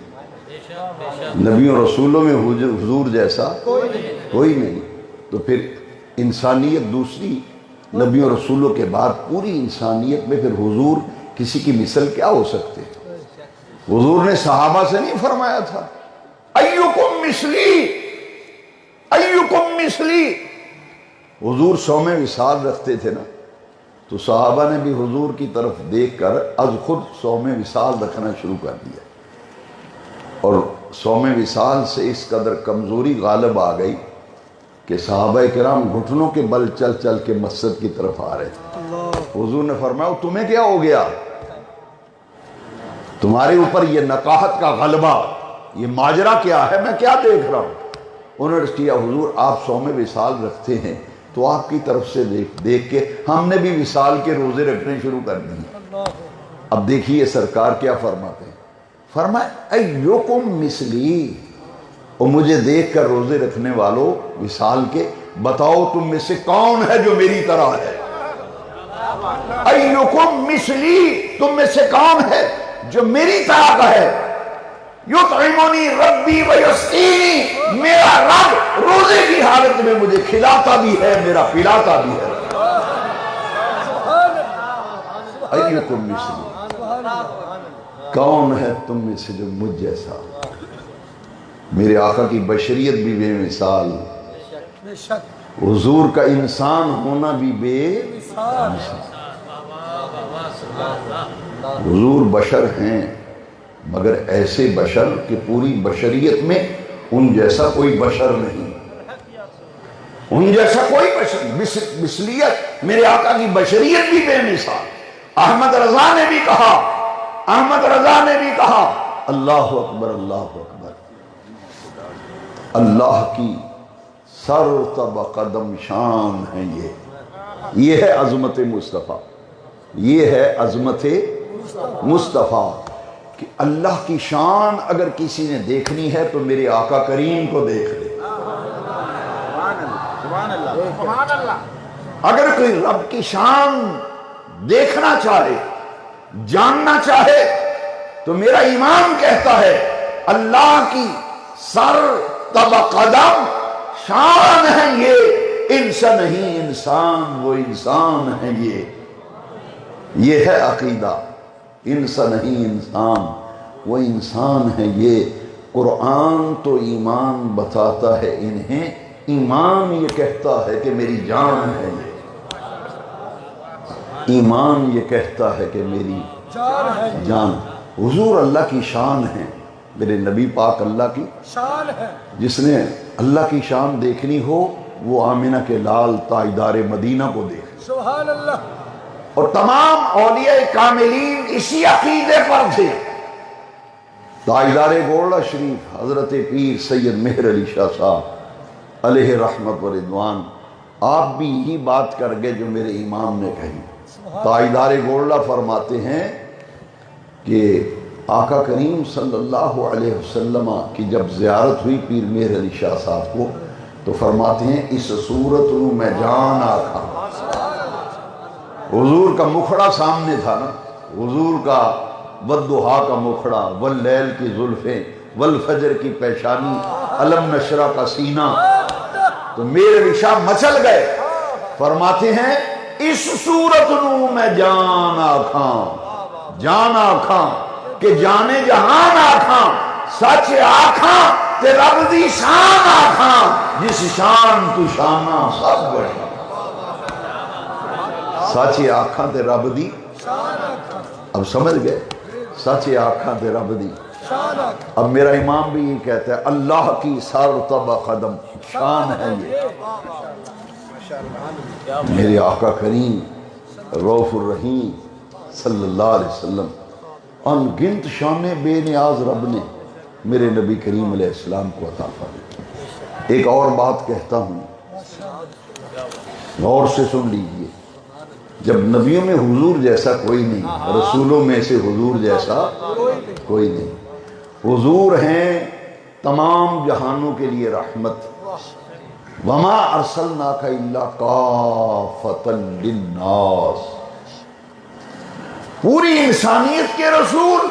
نبی و رسولوں میں حضور جیسا کوئی نہیں، تو پھر انسانیت دوسری نبی و رسولوں کے بعد پوری انسانیت میں پھر حضور کسی کی مثل کیا ہو سکتے؟ حضور نے صحابہ سے نہیں فرمایا تھا ایوکم مثلی، ایوکم مثلی؟ حضور صوم وصال رکھتے تھے نا، تو صحابہ نے بھی حضور کی طرف دیکھ کر از خود صوم وصال رکھنا شروع کر دیا، اور صوم وصال سے اس قدر کمزوری غالب آ گئی کہ صحابہ کرام گھٹنوں کے بل چل چل کے مسجد کی طرف آ رہے تھے۔ حضور نے فرمایا تمہیں کیا ہو گیا؟ تمہارے اوپر یہ نقاہت کا غلبہ، یہ ماجرا کیا ہے؟ میں کیا دیکھ رہا ہوں؟ انہوں نے کیا حضور آپ صوم وصال رکھتے ہیں تو آپ کی طرف سے دیکھ کے ہم نے بھی وصال کے روزے رکھنے شروع کر دیے۔ اب دیکھیے سرکار کیا فرماتے ہیں، فرمایا ایوکم مثلی، اور مجھے دیکھ کر روزے رکھنے والوں وصال کے، بتاؤ تم میں سے کون ہے جو میری طرح ہے؟ ایوکم مثلی، تم میں سے کون ہے جو میری طرح کا ہے؟ یطعمنی ربی ویسقینی، میرا رب روزے کی حالت میں مجھے کھلاتا بھی ہے، میرا پلاتا بھی ہے۔ ایوکم مثلی، کون ہے تم میں سے جو مجھ جیسا؟ میرے آقا کی بشریت بھی بے مثال، حضور کا انسان ہونا بھی بے مثال۔ حضور بشر ہیں، مگر ایسے بشر کہ پوری بشریت میں ان جیسا کوئی بشر نہیں، ان جیسا کوئی بشر، مثلیت میرے آقا کی بشریت بھی بے مثال۔ احمد رضا نے بھی کہا، احمد رضا نے بھی کہا اللہ اکبر، اللہ اکبر، اللہ کی سر تب قدم شان ہے، یہ ہے عظمت مصطفیٰ، یہ ہے عظمت مصطفیٰ کہ اللہ کی شان اگر کسی نے دیکھنی ہے تو میرے آقا کریم کو دیکھ لے۔ اگر کوئی رب کی شان دیکھنا چاہے، جاننا چاہے، تو میرا ایمان کہتا ہے اللہ کی سر تب قدم شان ہے، یہ انسان نہیں انسان، وہ انسان ہے، یہ ہے عقیدہ، انسان نہیں انسان، وہ انسان ہے۔ یہ قرآن تو ایمان بتاتا ہے انہیں، ایمان یہ کہتا ہے کہ میری جان ہے، ایمان یہ کہتا ہے کہ میری جان۔ حضور اللہ کی شان ہے، میرے نبی پاک اللہ کی شان ہے۔ جس نے اللہ کی شان دیکھنی ہو وہ آمنہ کے لال تاجدار مدینہ کو دیکھے، سبحان اللہ۔ اور تمام اولیاء کاملین اسی عقیدے پر تھے۔ تاجدار گولڑا شریف حضرت پیر سید مہر علی شاہ صاحب علیہ رحمت و رضوان، آپ بھی یہی بات کر گئے جو میرے امام نے کہی۔ تاجدار گولڑا فرماتے ہیں کہ آقا کریم صلی اللہ علیہ وسلم کی جب زیارت ہوئی پیر مہر علی شاہ صاحب کو، تو فرماتے ہیں اس صورت نو میں جان آکھا۔ حضور کا مکھڑا سامنے تھا نا، حضور کا والضحیٰ کا مکھڑا، واللیل کی زلفیں، والفجر کی پیشانی، علم نشرہ کا سینہ، تو مہر علی شاہ مچل گئے۔ فرماتے ہیں اس صورت نو میں جان آکھاں، جان آکھاں کہ جانے جہان آکھاں، سچ آکھاں تے رب دی شان آکھاں، جس شان تو شانہ سب بڑھا۔ سچ آکھاں تے رب دی، اب سمجھ گئے، سچ آکھاں تے رب دی۔ اب میرا امام بھی یہ کہتا ہے اللہ کی سر تب قدم شان ہے یہ۔ میرے آقا کریم رؤوف الرحیم صلی اللہ علیہ وسلم ان گنت شان بے نیاز رب نے میرے نبی کریم علیہ السلام کو عطا فرمائی۔ ایک اور بات کہتا ہوں، غور سے سن لیجئے، جب نبیوں میں حضور جیسا کوئی نہیں، رسولوں میں سے حضور جیسا کوئی نہیں، حضور ہیں تمام جہانوں کے لیے رحمت، وما ارسلناک الا کافۃ للناس، پوری انسانیت کے رسول۔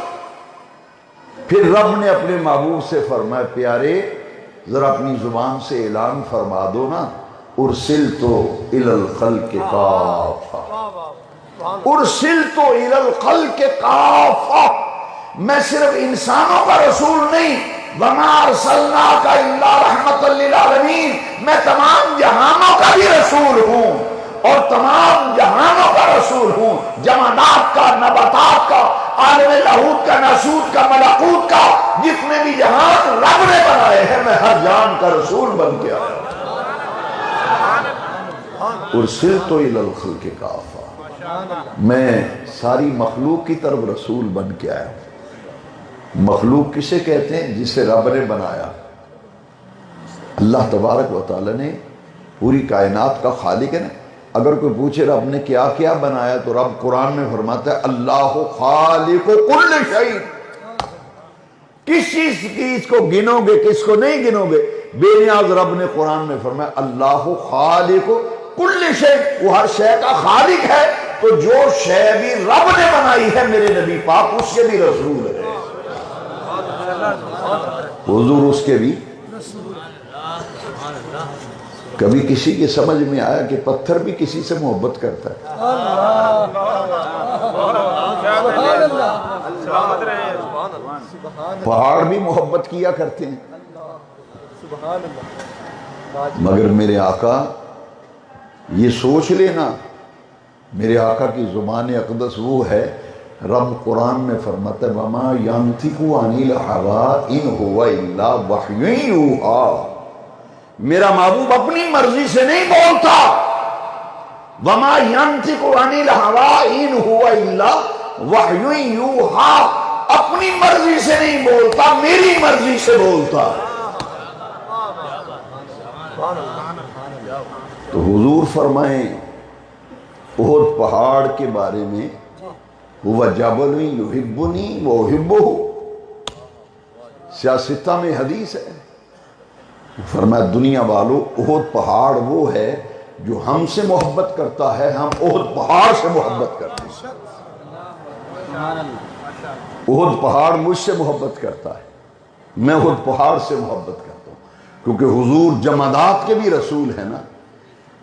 پھر رب نے اپنے محبوب سے فرمایا پیارے ذرا اپنی زبان سے اعلان فرما دو نا، ارسلت الی الخلق کافۃ، ارسلت الی الخلق کافۃ، میں صرف انسانوں کا رسول نہیں، وما ارسلناک الا رحمۃ للعالمین، میں تمام جہانوں کا بھی رسول ہوں، اور تمام جہانوں کا رسول ہوں، جمادات کا، نباتات کا، عالم لاہوت کا، ناسوت کا، ملکوت کا، جتنے بھی جہان رب نے بنائے ہیں میں ہر جان کا رسول بن کے آیا۔ ارسلت الی الخلق کافۃ، میں ساری مخلوق کی طرف رسول بن کے آیا ہوں۔ مخلوق کسے کہتے ہیں؟ جسے رب نے بنایا۔ اللہ تبارک و تعالی نے پوری کائنات کا خالق ہے نا۔ اگر کوئی پوچھے رب نے کیا کیا بنایا تو رب قرآن میں فرماتا ہے اللہ خالق کل شیء، کس چیز کو گنو گے کس کو نہیں گنو گے؟ بے نیاز رب نے قرآن میں فرمایا اللہ خالق کل شیء، وہ ہر شے کا خالق ہے، تو جو شے بھی رب نے بنائی ہے میرے نبی پاک اس کے بھی رسول ہے، حضور اس کے بھی۔ کبھی کسی کے سمجھ میں آیا کہ پتھر بھی کسی سے محبت کرتا ہے؟ پہاڑ بھی محبت کیا کرتے ہیں، مگر میرے آقا یہ سوچ لینا، میرے آقا کی زبان اقدس وہ ہے، رب قرآن میں فرماتا ہے وَمَا يَنْطِقُ عَنِ الْهَوَىٰ إِنْ هُوَ إِلَّا وَحْيٌ يُوحَىٰ، میرا محبوب اپنی مرضی سے نہیں بولتا، وَمَا يَنْطِقُ عَنِ الْهَوَىٰ إِنْ هُوَ إِلَّا وَحْيٌ يُوحَىٰ، اپنی مرضی سے نہیں بولتا، میری مرضی سے بولتا۔ تو حضور فرمائیں احد پہاڑ کے بارے میں هُوَ جَبَلٌ يُحِبُّنِي وَأُحِبُّهُ، سیاستہ میں حدیث ہے، فرمایا دنیا والو احد پہاڑ وہ ہے جو ہم سے محبت کرتا ہے، ہم احد پہاڑ سے محبت کرتے ہیں، احد پہاڑ مجھ سے محبت کرتا ہے، میں احد پہاڑ سے محبت کرتا ہوں، کیونکہ حضور جمادات کے بھی رسول ہیں نا،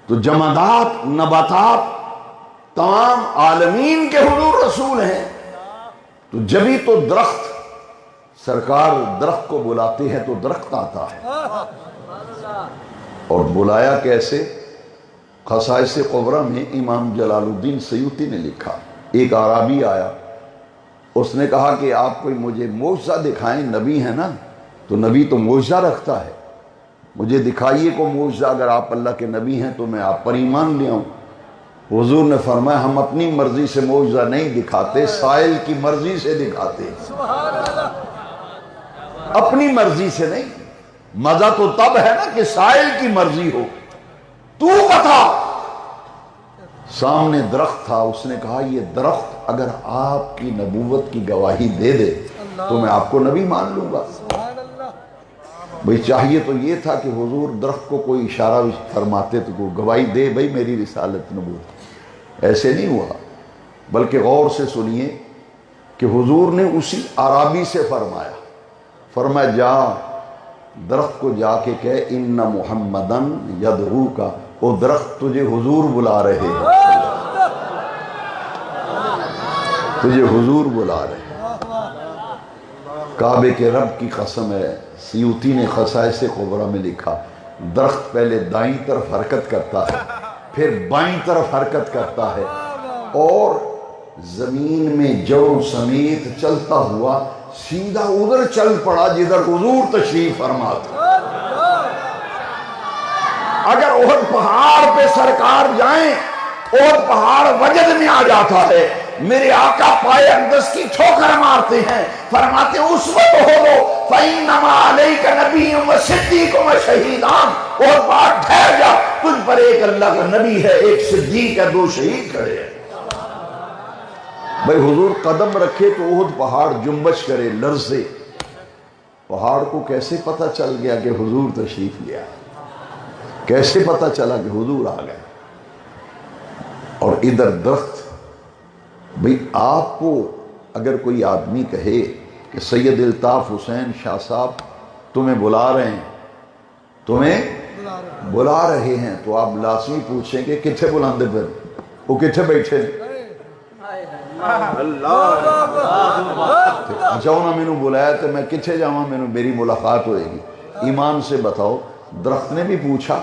تو جمادات، نباتات، تمام عالمین کے حضور رسول ہیں، تو جبھی تو درخت، سرکار درخت کو بلاتے ہیں تو درخت آتا ہے، اور بلایا کیسے؟ خصائص کبریٰ میں امام جلال الدین سیوطی نے لکھا، ایک اعرابی آیا، اس نے کہا کہ آپ کوئی مجھے معجزہ دکھائیں، نبی ہے نا، تو نبی تو معجزہ رکھتا ہے، مجھے دکھائیے کو معجزہ، اگر آپ اللہ کے نبی ہیں تو میں آپ پر ایمان لے آؤں۔ حضور نے فرمایا ہم اپنی مرضی سے معجزہ نہیں دکھاتے، سائل کی مرضی سے دکھاتے، اپنی مرضی سے نہیں۔ مزہ تو تب ہے نا کہ سائل کی مرضی ہو، تو بتا۔ سامنے درخت تھا، اس نے کہا یہ درخت اگر آپ کی نبوت کی گواہی دے دے تو میں آپ کو نبی مان لوں گا۔ بھئی چاہیے تو یہ تھا کہ حضور درخت کو کوئی اشارہ فرماتے تو کوئی گواہی دے بھئی میری رسالت نبوت، ایسے نہیں ہوا، بلکہ غور سے سنیے کہ حضور نے اسی اعرابی سے فرمایا جا درخت کو جا کے کہے ان محمدن یدعوک، وہ درخت تجھے حضور بلا رہے ہیں، تجھے حضور بلا رہے ہیں۔ کعبے کے رب کی قسم ہے، سیوطی نے خصائص کبریٰ میں لکھا درخت پہلے دائیں طرف حرکت کرتا ہے، پھر بائیں طرف حرکت کرتا ہے، اور زمین میں جڑوں سمیت چلتا ہوا سیدھا ادھر چل پڑا جدھر حضور تشریف فرما تھا۔ اگر احد پہاڑ پہ سرکار جائیں احد پہاڑ وجد میں آ جاتا ہے، میرے آقا پائے اقدس کی ٹھوکر مارتے ہیں، فرماتے ہیں اس وقت ہو لو فَإِنَّمَا عَلَيْكَ نَبِيٌّ وَصِدِّيقٌ وَشَهِيدَانِ، اور بات ٹھہر جا، تجھ پر ایک اللہ کا نبی ہے، ایک صدیق ہے، 2 شہید کھڑے ہیں۔ بھئی حضور قدم رکھے تو احد پہاڑ جنبش کرے، لرزے۔ پہاڑ کو کیسے پتہ چل گیا کہ حضور تشریف لے آئے؟ کیسے پتہ چلا کہ حضور آ گئے؟ اور ادھر درخت، بھئی آپ کو اگر کوئی آدمی کہے کہ سید الطاف حسین شاہ صاحب تمہیں بلا رہے ہیں، تمہیں بلا رہے ہیں، تو آپ لازمی پوچھیں کہ کتھے بلاندے پھر وہ کتھے بیٹھے؟ اچھا انہوں نے بلایا تو میں کتھے جاؤں، میری ملاقات ہوئے گی؟ ایمان سے بتاؤ، درخت نے بھی پوچھا؟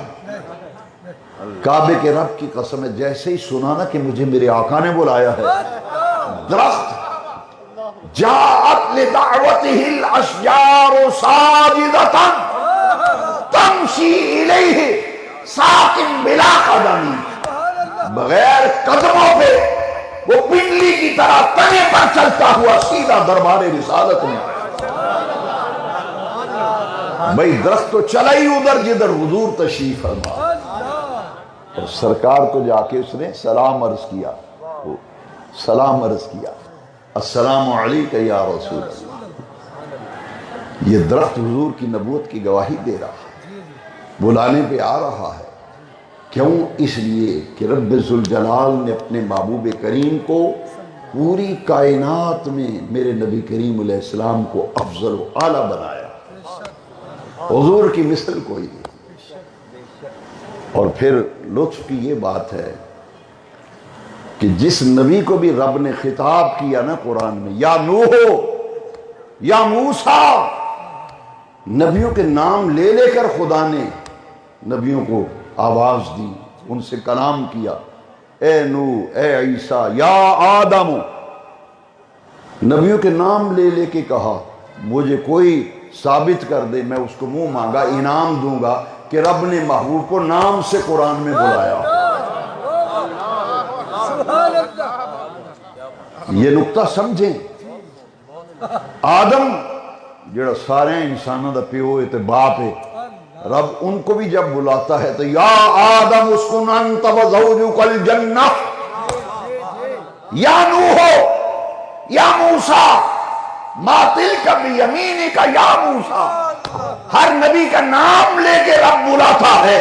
کعبے کے رب کی قسم ہے، جیسے ہی سنا نا کہ مجھے میرے آقا نے بلایا ہے، درخت جاءت لدعوته الاشجار ساجدة تمشی الیہ ساکن بلا قدمی، بغیر قدموں پہ وہ پنڈلی کی طرح تنے پر چلتا ہوا سیدھا دربار رسالت میں آیا۔ بھئی درخت تو چلا ہی ادھر جدھر حضور تشریف فرما، اور سرکار کو جا کے اس نے سلام عرض کیا، سلام عرض کیا، السلام علیکہ یا رسول اللہ۔ یہ درخت حضور کی نبوت کی گواہی دے رہا ہے، بلانے پہ آ رہا ہے۔ کیوں؟ اس لیے کہ رب ذوالجلال نے اپنے محبوب کریم کو پوری کائنات میں میرے نبی کریم علیہ السلام کو افضل و اعلیٰ بنایا، حضور کی مثل کوئی نہیں۔ اور پھر لطف کی یہ بات ہے کہ جس نبی کو بھی رب نے خطاب کیا نا قرآن میں، یا نوح یا موسیٰ، نبیوں کے نام لے لے کر خدا نے نبیوں کو آواز دی، ان سے کلام کیا، اے نوح، اے عیسیٰ، یا آدم، نبیوں کے نام لے لے کے کہا مجھے کوئی ثابت کر دے، میں اس کو منہ مانگا انعام دوں گا کہ رب نے محبوب کو نام سے قرآن میں بلایا۔ یہ نقطہ سمجھیں، آدم جڑا سارے انسانوں دا پیو ہے تے باپ ہے، رب ان کو بھی جب بلاتا ہے تو یا آدم اسکن انت وزوجک الجنہ، یا نوح یا موسیٰ ما تلک بیمینک یا موسیٰ، ہر نبی کا نام لے کے رب بلاتا ہے۔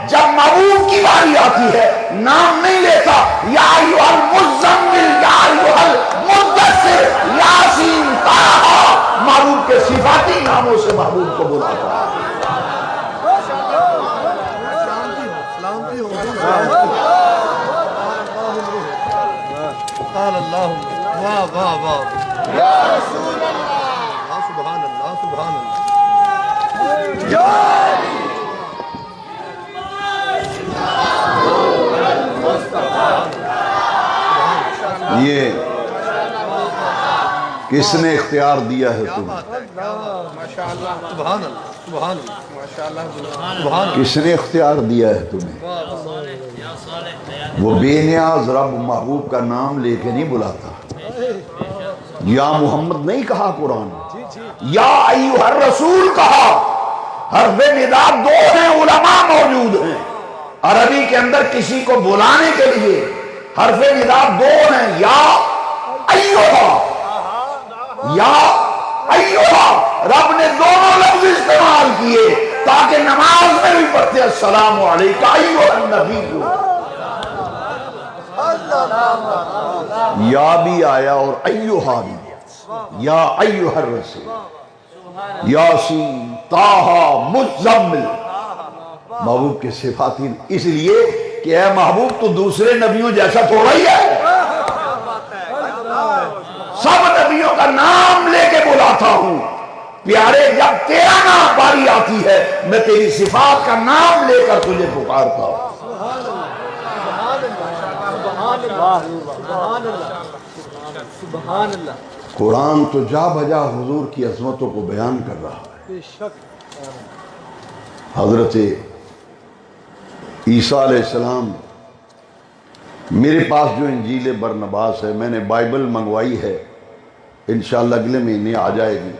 جب محبوب کی باری آتی ہے نام نہیں لیتا، یا ایھا المزمل، یا ایھا المدثر، یاسین، طٰہٰ، محبوب کے صفاتی ناموں سے محبوب کو بلاتا ہے۔ سبحان اللہ، واہ واہ واہ، یا رسول اللہ، سبحان اللہ، سبحان اللہ۔ یہ کس نے اختیار دیا ہے تمہیں؟ سبحان اللہ، سبحان اللہ، کس نے اختیار دیا ہے تمہیں؟ وہ بے نیاز رب محبوب کا نام لے کے نہیں بلاتا، یا محمد نہیں کہا قرآن، یا ایھا الرسول کہا۔ حرف ندا 2 ہیں، علماء موجود ہیں عربی کے اندر کسی کو بلانے کے لیے، حرف ندا 2 ہیں، یا ایھا، یا ایھا، رب نے دونوں لفظ استعمال کیے تاکہ نماز میں بھی پڑھتے السلام علیکہ ایھا النبی، یا بھی آیا اور ایھا بھی، یا ایھا الرسول، یاسین، طٰہٰ، مزمل، محبوب کے صفاتی، اس لیے کہ اے محبوب تو دوسرے نبیوں جیسا تھوڑا ہی ہے، سب نبیوں کا نام لے کے بلاتا ہوں، پیارے جب تیرا نام باری آتی ہے میں تیری صفات کا نام لے کر تجھے پکارتا ہوں۔ قرآن تو جا بجا حضور کی عظمتوں کو بیان کر رہا ہے۔ حضرت عیسیٰ علیہ السلام میرے پاس جو انجیل برنباس ہے، میں نے بائبل منگوائی ہے، انشاءاللہ اگلے مہینے آ جائے گی،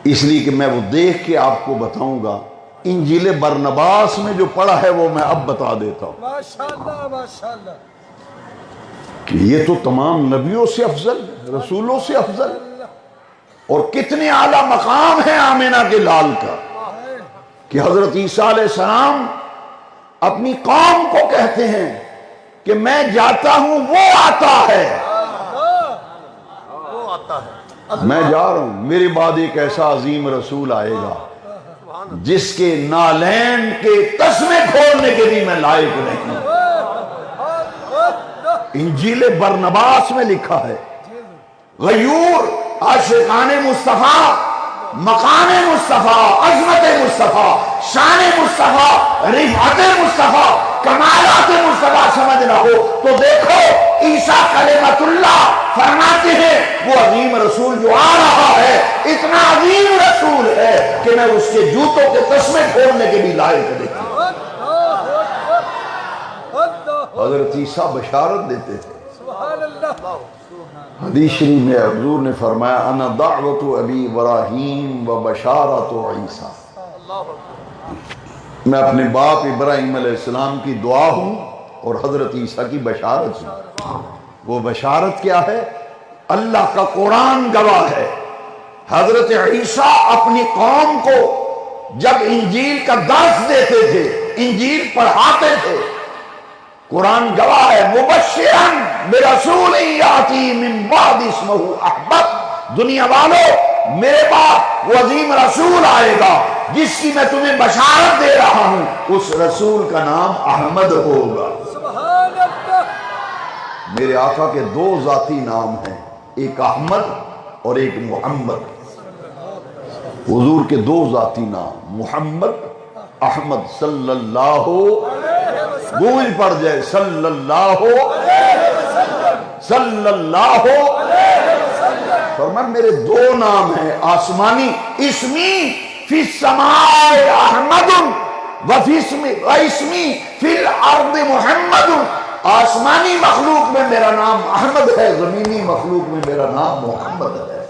اس لیے کہ میں وہ دیکھ کے آپ کو بتاؤں گا۔ انجیل برنباس میں جو پڑھا ہے وہ میں اب بتا دیتا ہوں ماشاءاللہ ماشاءاللہ، کہ یہ تو تمام نبیوں سے افضل، رسولوں سے افضل، اور کتنے اعلیٰ مقام ہے آمینہ کے لال کا، کہ حضرت عیسیٰ علیہ السلام اپنی قوم کو کہتے ہیں کہ میں جاتا ہوں وہ آتا ہے، وہ آتا ہے، میں جا رہا ہوں، میرے بعد ایک ایسا عظیم رسول آئے گا جس کے نالین کے تسمے کھولنے کے بھی میں لائق نہیں۔ انجیل برنباس میں لکھا ہے، غیور عاشقان مصطفیٰ، مقام مصطفیٰ، عظمت مصطفیٰ، شان مصطفیٰ، رفعت مصطفیٰ، کمالات مصطفیٰ سمجھنا ہو تو دیکھو عیسیٰ کلمۃ اللہ فرماتے ہیں وہ عظیم رسول جو آ رہا ہے اتنا عظیم رسول ہے کہ میں اس کے جوتوں کے تسمے کھولنے کے بھی لائق نہیں۔ حضرت عیسیٰ بشارت دیتے تھے، سبحان اللہ، حدیث شریف میں حضور نے فرمایا انا دعوت ابی ابراہیم و بشارت عیسیٰ، میں اپنے باپ ابراہیم علیہ السلام کی دعا ہوں اور حضرت عیسیٰ کی بشارت ہوں۔ وہ بشارت کیا ہے؟ اللہ کا قرآن گواہ ہے، حضرت عیسیٰ اپنی قوم کو جب انجیل کا درس دیتے تھے، انجیل پڑھاتے تھے، قرآن گواہ ہے، مبشرن برسول یاتی من بعد اسمہ احمد، دنیا والوں میرے بعد وہ عظیم رسول آئے گا جس کی میں تمہیں بشارت دے رہا ہوں، اس رسول کا نام احمد ہوگا۔ سبحان اللہ، میرے آقا کے دو ذاتی نام ہیں، ایک احمد اور ایک محمد۔ حضور کے دو ذاتی نام محمد، احمد، صلی اللہ، گونج پڑ جائے صلی اللہ، صلی اللہ، فرمان میرے دو نام ہیں آسمانی، اسمی فی السماء احمد واسمی فی الارض محمد، آسمانی مخلوق میں میرا نام احمد ہے، زمینی مخلوق میں میرا نام محمد ہے۔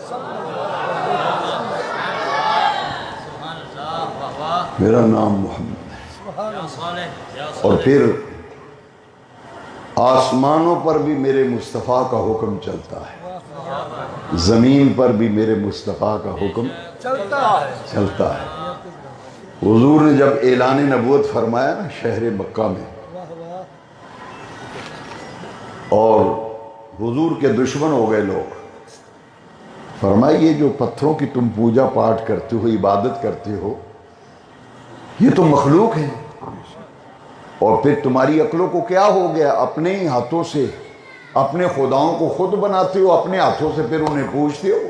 میرا نام محمد ہے، اور پھر آسمانوں پر بھی میرے مصطفیٰ کا حکم چلتا ہے، زمین پر بھی میرے مصطفیٰ کا حکم چلتا ہے۔ حضور نے جب اعلان نبوت فرمایا نا شہر مکہ میں، اور حضور کے دشمن ہو گئے لوگ، فرمایا یہ جو پتھروں کی تم پوجا پاٹ کرتے ہو، عبادت کرتے ہو، یہ تو مخلوق ہے، اور پھر تمہاری عقلوں کو کیا ہو گیا؟ اپنے ہی ہاتھوں سے اپنے خداؤں کو خود بناتے ہو، اپنے ہاتھوں سے پھر انہیں پوجتے ہو۔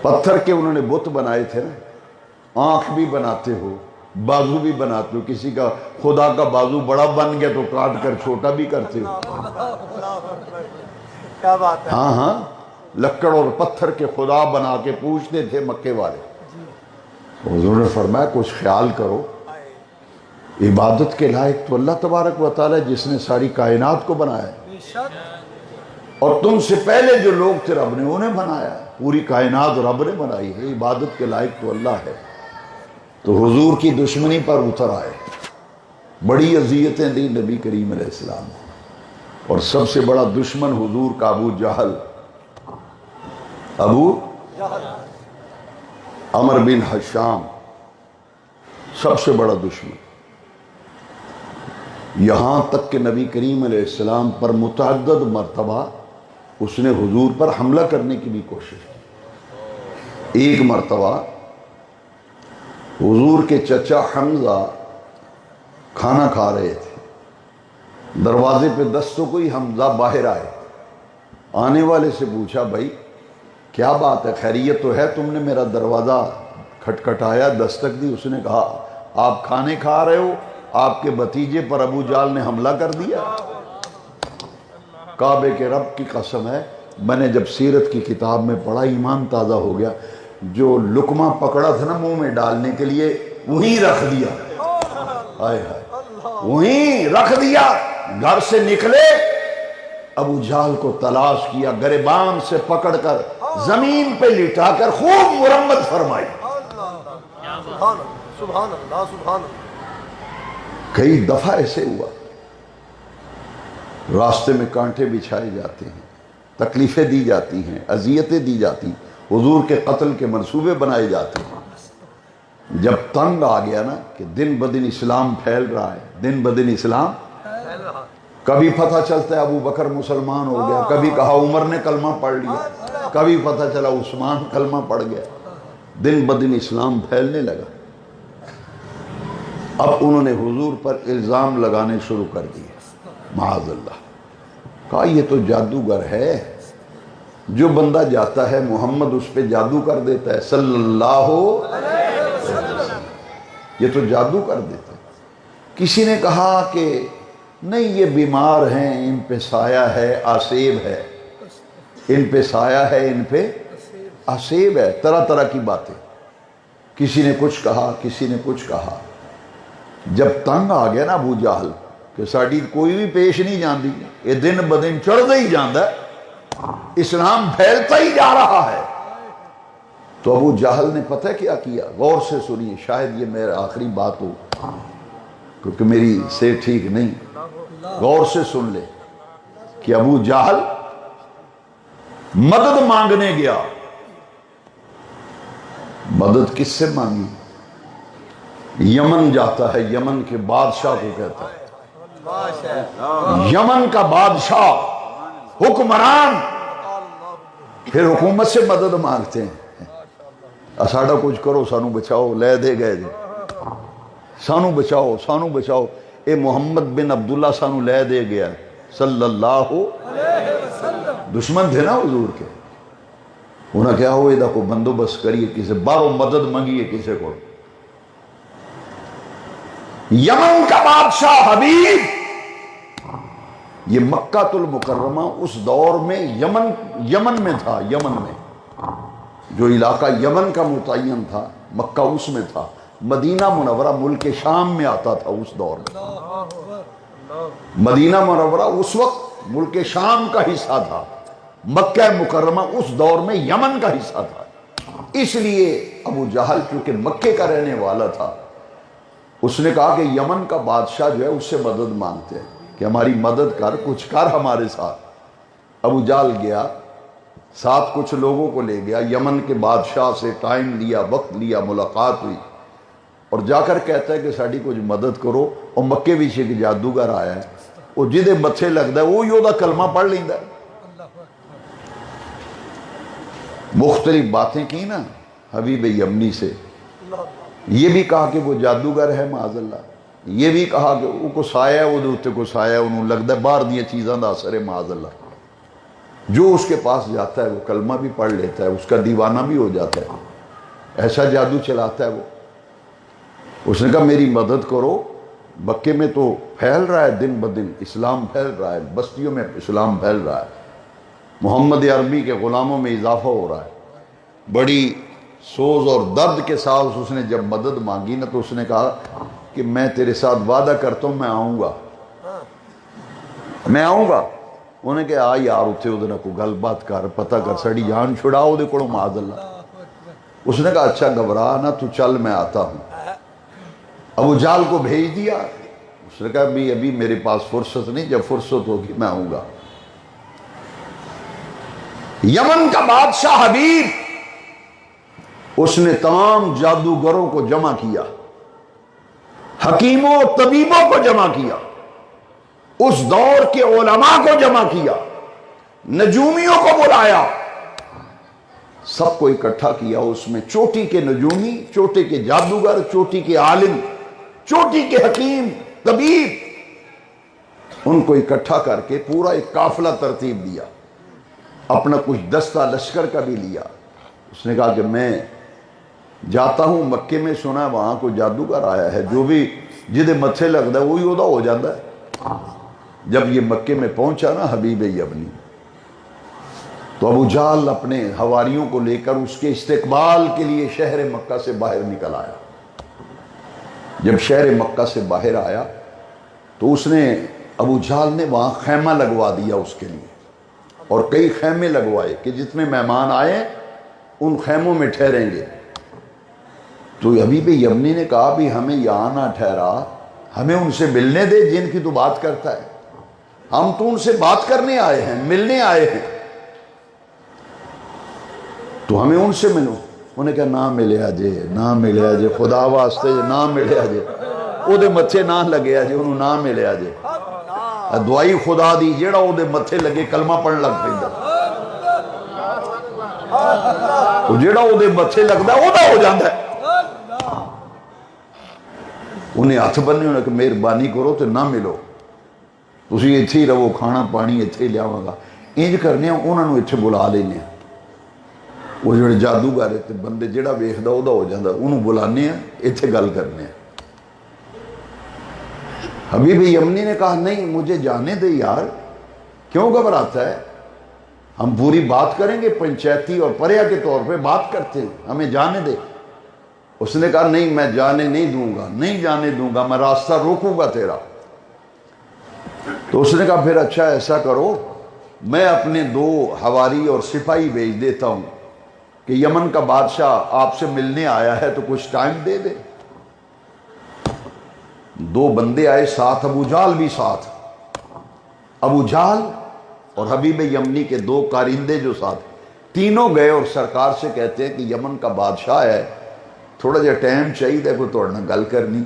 پتھر کے انہوں نے بت بنائے تھے نا، آنکھ بھی بناتے ہو، بازو بھی بناتے ہو، کسی کا خدا کا بازو بڑا بن گیا تو کاٹ کر چھوٹا بھی کرتے ہو۔ کیا بات ہے، ہاں ہاں، لکڑ اور پتھر کے خدا بنا کے پوچھتے تھے مکے والے۔ حضور نے فرمایا کچھ خیال کرو، عبادت کے لائق تو اللہ تبارک و تعالی جس نے ساری کائنات کو بنایا ہے، بے شک، اور تم سے پہلے جو لوگ تھے رب نے انہیں بنایا، پوری کائنات رب نے بنائی ہے، عبادت کے لائق تو اللہ ہے۔ تو حضور کی دشمنی پر اتر آئے، بڑی اذیتیں دی نبی کریم علیہ السلام، اور سب سے بڑا دشمن حضور کا ابو جہل، ابو عمر بن حشام، سب سے بڑا دشمن، یہاں تک کہ نبی کریم علیہ السلام پر متعدد مرتبہ اس نے حضور پر حملہ کرنے کی بھی کوشش کی۔ ایک مرتبہ حضور کے چچا حمزہ کھانا کھا رہے تھے، دروازے پہ دستوں کو ہی حمزہ باہر آئے، آنے والے سے پوچھا بھائی کیا بات ہے، خیریت تو ہے؟ تم نے میرا دروازہ کھٹکھٹایا، دستک دی۔ اس نے کہا آپ کھانے کھا رہے ہو، آپ کے بھتیجے پر ابو جال نے حملہ کر دیا۔ کعبے کے رب کی قسم ہے، میں نے جب سیرت کی کتاب میں پڑھا ایمان تازہ ہو گیا، جو لقمہ پکڑا تھا نا منہ میں ڈالنے کے لیے وہیں رکھ دیا، ہائے ہائے، وہیں رکھ دیا، گھر سے نکلے، ابو جہل کو تلاش کیا، گریبان سے پکڑ کر زمین پہ لٹا کر خوب مرمت فرمائی۔ سبحان اللہ سبحان اللہ۔ کئی دفعہ ایسے ہوا، راستے میں کانٹے بچھائے جاتے ہیں، تکلیفیں دی جاتی ہیں، اذیتیں دی جاتی ہیں، حضور کے قتل کے منصوبے بنائے جاتے ہیں۔ جب تنگ آ گیا نا کہ دن بدن اسلام پھیل رہا ہے، دن بدن اسلام، کبھی پتہ چلتا ہے ابو بکر مسلمان ہو گیا، کبھی کہا عمر نے کلمہ پڑھ لیا، کبھی پتہ چلا عثمان کلمہ پڑھ گیا، دن بدن اسلام پھیلنے لگا۔ اب انہوں نے حضور پر الزام لگانے شروع کر دیے، معاذ اللہ۔ کہا یہ تو جادوگر ہے، جو بندہ جاتا ہے محمد اس پہ جادو کر دیتا ہے صلی اللہ علیہ وسلم، یہ تو جادو کر دیتا ہے۔ کسی نے کہا کہ نہیں یہ بیمار ہیں، ان پہ سایہ ہے، آسیب ہے، ان پہ سایہ ہے، ان پہ آسیب ہے، طرح طرح کی باتیں۔ کسی نے کچھ کہا، کسی نے کچھ کہا۔ جب تنگ آ گیا نا ابو جہل کہ ساڑی کوئی بھی پیش نہیں جاندی، یہ دن بدن چڑھتا ہی جاندہ ہے، اسلام پھیلتا ہی جا رہا ہے، تو ابو جہل نے پتہ کیا کیا؟ غور سے سنیے، شاید یہ میرا آخری بات ہو کیونکہ میری سے ٹھیک نہیں، غور سے سن لے کہ ابو جہل مدد مانگنے گیا۔ مدد کس سے مانگی؟ یمن جاتا ہے، یمن کے بادشاہ کو کہتا ہے، یمن کا بادشاہ، حکمران، پھر حکومت سے مدد مانگتے ہیں، اساڑا کچھ کرو، سانو بچاؤ، لے دے گئے جے، سانو بچاؤ، سانو بچاؤ، اے محمد بن عبداللہ سانو لے دے گیا صلی اللہ علیہ وسلم۔ دشمن تھے نا حضور کے، انہاں کیا ہوئے دا کو بندوبست کریے، کسے بارو مدد منگیے کسے کو۔ یمن کا بادشاہ حبیب، یہ مکہ المکرمہ اس دور میں یمن میں تھا، یمن میں جو علاقہ یمن کا متعین تھا، مکہ اس میں تھا، مدینہ منورہ ملک شام میں آتا تھا اس دور میں، مدینہ منورہ اس وقت ملک شام کا حصہ تھا، مکہ مکرمہ اس دور میں یمن کا حصہ تھا۔ اس لیے ابو جہل چونکہ مکے کا رہنے والا تھا، اس نے کہا کہ یمن کا بادشاہ جو ہے اس سے مدد مانگتے ہیں کہ ہماری مدد کر، کچھ کر ہمارے ساتھ۔ ابو جہل گیا، ساتھ کچھ لوگوں کو لے گیا، یمن کے بادشاہ سے ٹائم لیا، وقت لیا، ملاقات ہوئی، اور جا کر کہتا ہے کہ ساڑی کچھ مدد کرو، اور مکے بھی ایک جادوگر آیا ہے، وہ جدے متھے لگتا ہے وہ یودہ کلمہ پڑھ لیندہ ہے۔ مختلف باتیں کی نا حبیب یمنی سے، یہ بھی کہا کہ وہ جادوگر ہے معاذ اللہ، یہ بھی کہا کہ وہ کو سایہ ہے، وہ دوتے کو سایہ ہے، انہوں لگتا ہے باہر دیا چیزاں دا اثر ہے معاذ اللہ۔ جو اس کے پاس جاتا ہے وہ کلمہ بھی پڑھ لیتا ہے، اس کا دیوانہ بھی ہو جاتا ہے، ایسا جادو چلاتا ہے وہ۔ اس نے کہا میری مدد کرو، مکے میں تو پھیل رہا ہے دن بدن، اسلام پھیل رہا ہے، بستیوں میں اسلام پھیل رہا ہے، محمد عربی کے غلاموں میں اضافہ ہو رہا ہے۔ بڑی سوز اور درد کے ساتھ اس نے جب مدد مانگی نا تو اس نے کہا کہ میں تیرے ساتھ وعدہ کرتا ہوں، میں آؤں گا، میں آؤں گا۔ انہوں نے کہا یار اتھے ادھر کو گل بات کر، پتہ کر، سڑی جان چھڑاؤ دے کڑو معاذ اللہ۔ اس نے کہا اچھا گھبرا نہ، تو چل میں آتا ہوں۔ ابو جہل کو بھیج دیا، اس نے کہا ابھی میرے پاس فرصت نہیں، جب فرصت ہوگی میں آؤں گا۔ یمن کا بادشاہ حبیب، اس نے تمام جادوگروں کو جمع کیا، حکیموں طبیبوں کو جمع کیا، اس دور کے علماء کو جمع کیا، نجومیوں کو بلایا، سب کو اکٹھا کیا۔ اس میں چوٹی کے نجومی، چوٹی کے جادوگر، چوٹی کے عالم، چوٹی کے حکیم، طبیب، ان کو اکٹھا کر کے پورا ایک قافلہ ترتیب دیا، اپنا کچھ دستہ لشکر کا بھی لیا۔ اس نے کہا کہ میں جاتا ہوں مکے میں، سنا ہے وہاں کو جادوگر آیا ہے، جو بھی جدے متھے لگتا ہے وہی ادا ہو جاتا ہے۔ جب یہ مکے میں پہنچا نا حبیب یمنی، تو ابو جہل اپنے حواریوں کو لے کر اس کے استقبال کے لیے شہر مکہ سے باہر نکل آیا۔ جب شہر مکہ سے باہر آیا تو اس نے ابو جہل نے وہاں خیمہ لگوا دیا اس کے لیے، اور کئی خیمے لگوائے کہ جتنے مہمان آئے ان خیموں میں ٹھہریں گے۔ تو حبیب یمنی نے کہا بھی ہمیں یہاں نہ ٹھہرا، ہمیں ان سے ملنے دے جن کی تو بات کرتا ہے، ہم تو ان سے بات کرنے آئے ہیں، ملنے آئے ہیں، تو ہمیں ان سے ملو۔ انہیں کہا نہ ملیا جے، نہ ملیا جے، خدا واسطے نہ ملیا جے، او دے متھے نہ لگیا جے، انہوں نہ ملیا جے، دعائی خدا دی جیڑا او دے متھے لگے کلمہ پڑھن لگ پیندا، او جیڑا او دے متھے لگدا او دا ہو جاندا ہے۔ انہیں ہاتھ بننے انہیں کہ مہربانی کرو تو نہ ملو، تسی ایتھے ہی رہو، کھانا پانی ایتھے ہی لیاواں گا، انج کرنے انہاں نوں ایتھے بلا لینے ہیں۔ وہ جڑے جادوگر تے بندے جڑا ویکھدا او دا ہو جاندا، انہوں بلانے ہیں، ایتھے گل کرنے ہیں۔ حبیب یمنی نے کہا نہیں مجھے جانے دے یار، کیوں گھبراتا ہے، ہم پوری بات کریں گے، پنچایتی اور پریا کے طور پہ بات کرتے ہیں، ہمیں جانے دے۔ اس نے کہا نہیں میں جانے نہیں دوں گا، نہیں جانے دوں گا، میں راستہ روکوں گا تیرا۔ تو اس نے کہا پھر اچھا ایسا کرو، میں اپنے 2 حواری اور سپاہی بھیج دیتا ہوں کہ یمن کا بادشاہ آپ سے ملنے آیا ہے تو کچھ ٹائم دے دے۔ 2 بندے آئے ساتھ، ابو جہل بھی ساتھ، ابو جہل اور حبیب یمنی کے 2 کارندے جو ساتھ، تینوں گئے اور سرکار سے کہتے ہیں کہ یمن کا بادشاہ ہے، تھوڑا جا ٹائم چاہیے کوئی توڑنا گل کرنی۔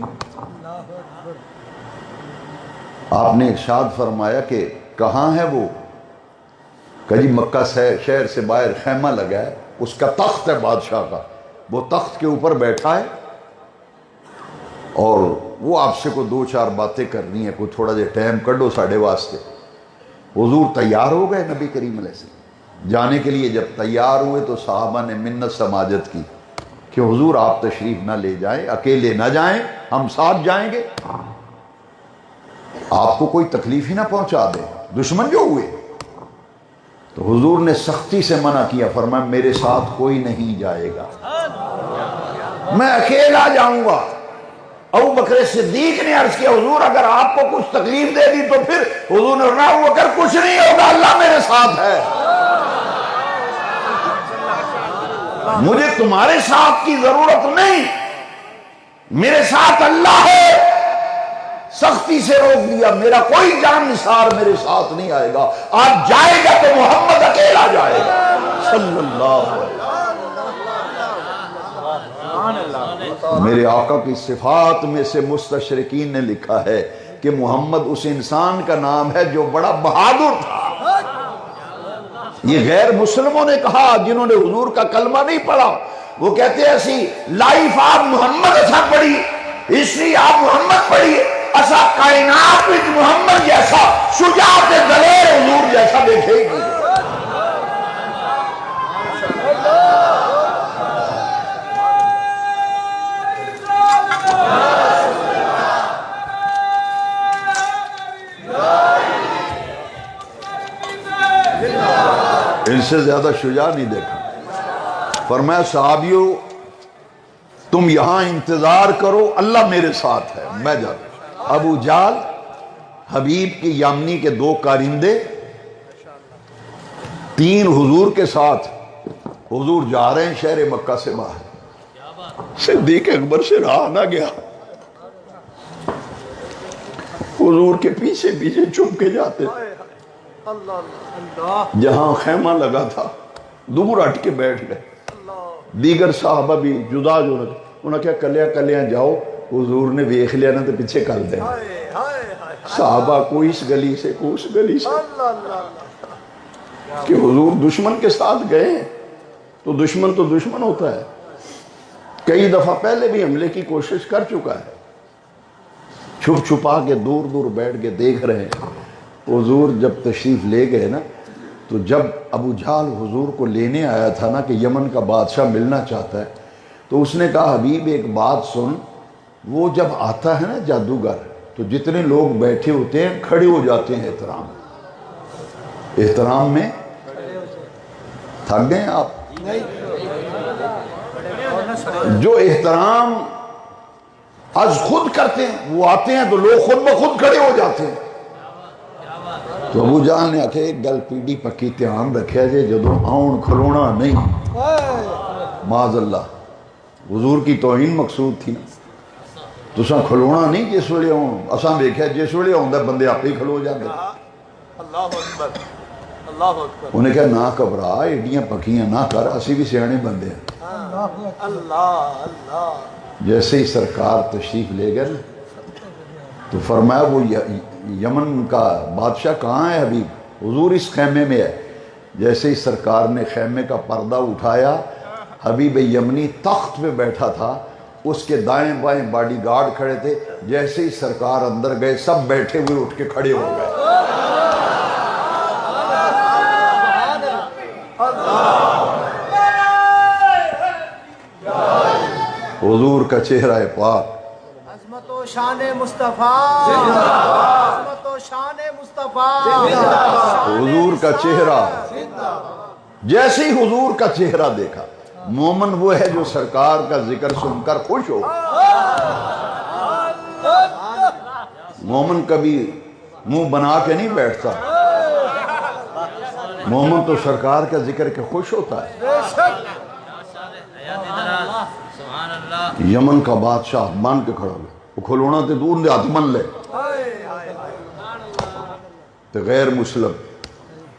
آپ نے ارشاد فرمایا کہ کہاں ہے وہ؟ کہ جی مکہ شہر سے باہر خیمہ لگا ہے، اس کا تخت ہے بادشاہ کا، وہ تخت کے اوپر بیٹھا ہے اور وہ آپ سے کوئی 2-4 باتیں کرنی ہے، کوئی تھوڑا جا ٹائم کڈو ساڑھے واسطے۔ حضور تیار ہو گئے نبی کریم علیہ السلام جانے کے لیے۔ جب تیار ہوئے تو صحابہ نے منت سماجت کی کہ حضور آپ تشریف نہ لے جائیں، اکیلے نہ جائیں، ہم ساتھ جائیں گے، آپ کو کوئی تکلیف ہی نہ پہنچا دے، دشمن جو ہوئے۔ تو حضور نے سختی سے منع کیا، فرمایا میرے ساتھ کوئی نہیں جائے گا، میں اکیلا جاؤں گا۔ ابو بکر صدیق نے عرض کیا حضور اگر آپ کو کچھ تکلیف دے دی تو پھر؟ حضور نے فرمایا ابو بکر کچھ نہیں ہوگا، اللہ میرے ساتھ ہے، مجھے تمہارے ساتھ کی ضرورت نہیں، میرے ساتھ اللہ ہے۔ سختی سے روک دیا، میرا کوئی جان نثار میرے ساتھ نہیں آئے گا، آج جائے گا تو محمد اکیلا جائے گا صلی اللہ علیہ وسلم۔ میرے آقا کی صفات میں سے مستشرقین نے لکھا ہے کہ محمد اس انسان کا نام ہے جو بڑا بہادر تھا۔ یہ غیر مسلموں نے کہا جنہوں نے حضور کا کلمہ نہیں پڑھا، وہ کہتے ہیں اسی لائف آپ محمد اچھا پڑھی، ہسٹری آپ محمد پڑھی، ایسا کائنات وچ محمد جیسا شجاعت دلیر حضور جیسا دیکھے گی۔ ان سے زیادہ شجاع نہیں دیکھا۔ فرمایا صحابیوں تم یہاں انتظار کرو، اللہ میرے ساتھ ہے، میں جاتا ہوں۔ ابو جہل، حبیب کی یمنی کے 2 کارندے، 3 حضور کے ساتھ، حضور جا رہے ہیں شہر مکہ سے باہر، صدیق اکبر سے رہا نہ گیا، حضور کے پیچھے پیچھے چھپ کے جاتے، جہاں خیمہ لگا تھا دور ہٹ کے بیٹھ گئے۔ دیگر صحابہ بھی جدا جو رہے، انہوں نے کہا کلیاں کلیاں جاؤ، حضور نے ویکھ لیا نا تو پیچھے کر دیں۔ صحابہ کوئی اس گلی سے کوئی اس گلی سے، کہ حضور دشمن کے ساتھ گئے ہیں تو دشمن ہوتا ہے، کئی دفعہ پہلے بھی حملے کی کوشش کر چکا ہے، چھپ چھپا کے دور دور بیٹھ کے دیکھ رہے ہیں۔ حضور جب تشریف لے گئے نا تو جب ابو جہل حضور کو لینے آیا تھا نا کہ یمن کا بادشاہ ملنا چاہتا ہے، تو اس نے کہا حبیب ایک بات سن، وہ جب آتا ہے نا جادوگر تو جتنے لوگ بیٹھے ہوتے ہیں کھڑے ہو جاتے ہیں احترام میں۔ تھک گئے آپ؟ جو احترام از خود کرتے ہیں وہ آتے ہیں تو لوگ خود بخود کھڑے ہو جاتے ہیں۔ تو ابو جہل نے آکھے ایک گل پیڑی پکی دھیان رکھیا جے جدوں آن کھلونا نہیں معاذ اللہ حضور کی توہین مقصود تھی تساں کھلونا نہیں جس ویلے آن اساں ویکھیا جس ویلے آندا بندے آپ ہی کھلو جاندے اللہ اکبر اللہ اکبر انہیں کہا نہ گھبرا ایڈیاں پکیاں نہ کر اسی بھی سیانے بندے ہیں اللہ اللہ جیسے ہی سرکار تشریف لے گئے تو فرمایا وہ یمن کا بادشاہ کہاں ہے حبیب حضور اس خیمے میں ہے جیسے ہی سرکار نے خیمے کا پردہ اٹھایا حبیب یمنی تخت پہ بیٹھا تھا اس کے دائیں بائیں باڈی گارڈ کھڑے تھے جیسے ہی سرکار اندر گئے سب بیٹھے ہوئے اٹھ کے کھڑے ہو گئے حضور کا چہرہ پاک عظمت و شان مصطفیٰ عظمت و شان مصطفیٰ حضور کا چہرہ جیسے ہی حضور کا چہرہ دیکھا مومن وہ ہے جو سرکار کا ذکر سن کر خوش ہو مومن کبھی منہ بنا کے نہیں بیٹھتا مومن تو سرکار کا ذکر کے خوش ہوتا ہے یمن کا بادشاہ مان کے کھڑا ہوئے وہ کھلونا تے دور دے ہاتھ من لے تے غیر مسلم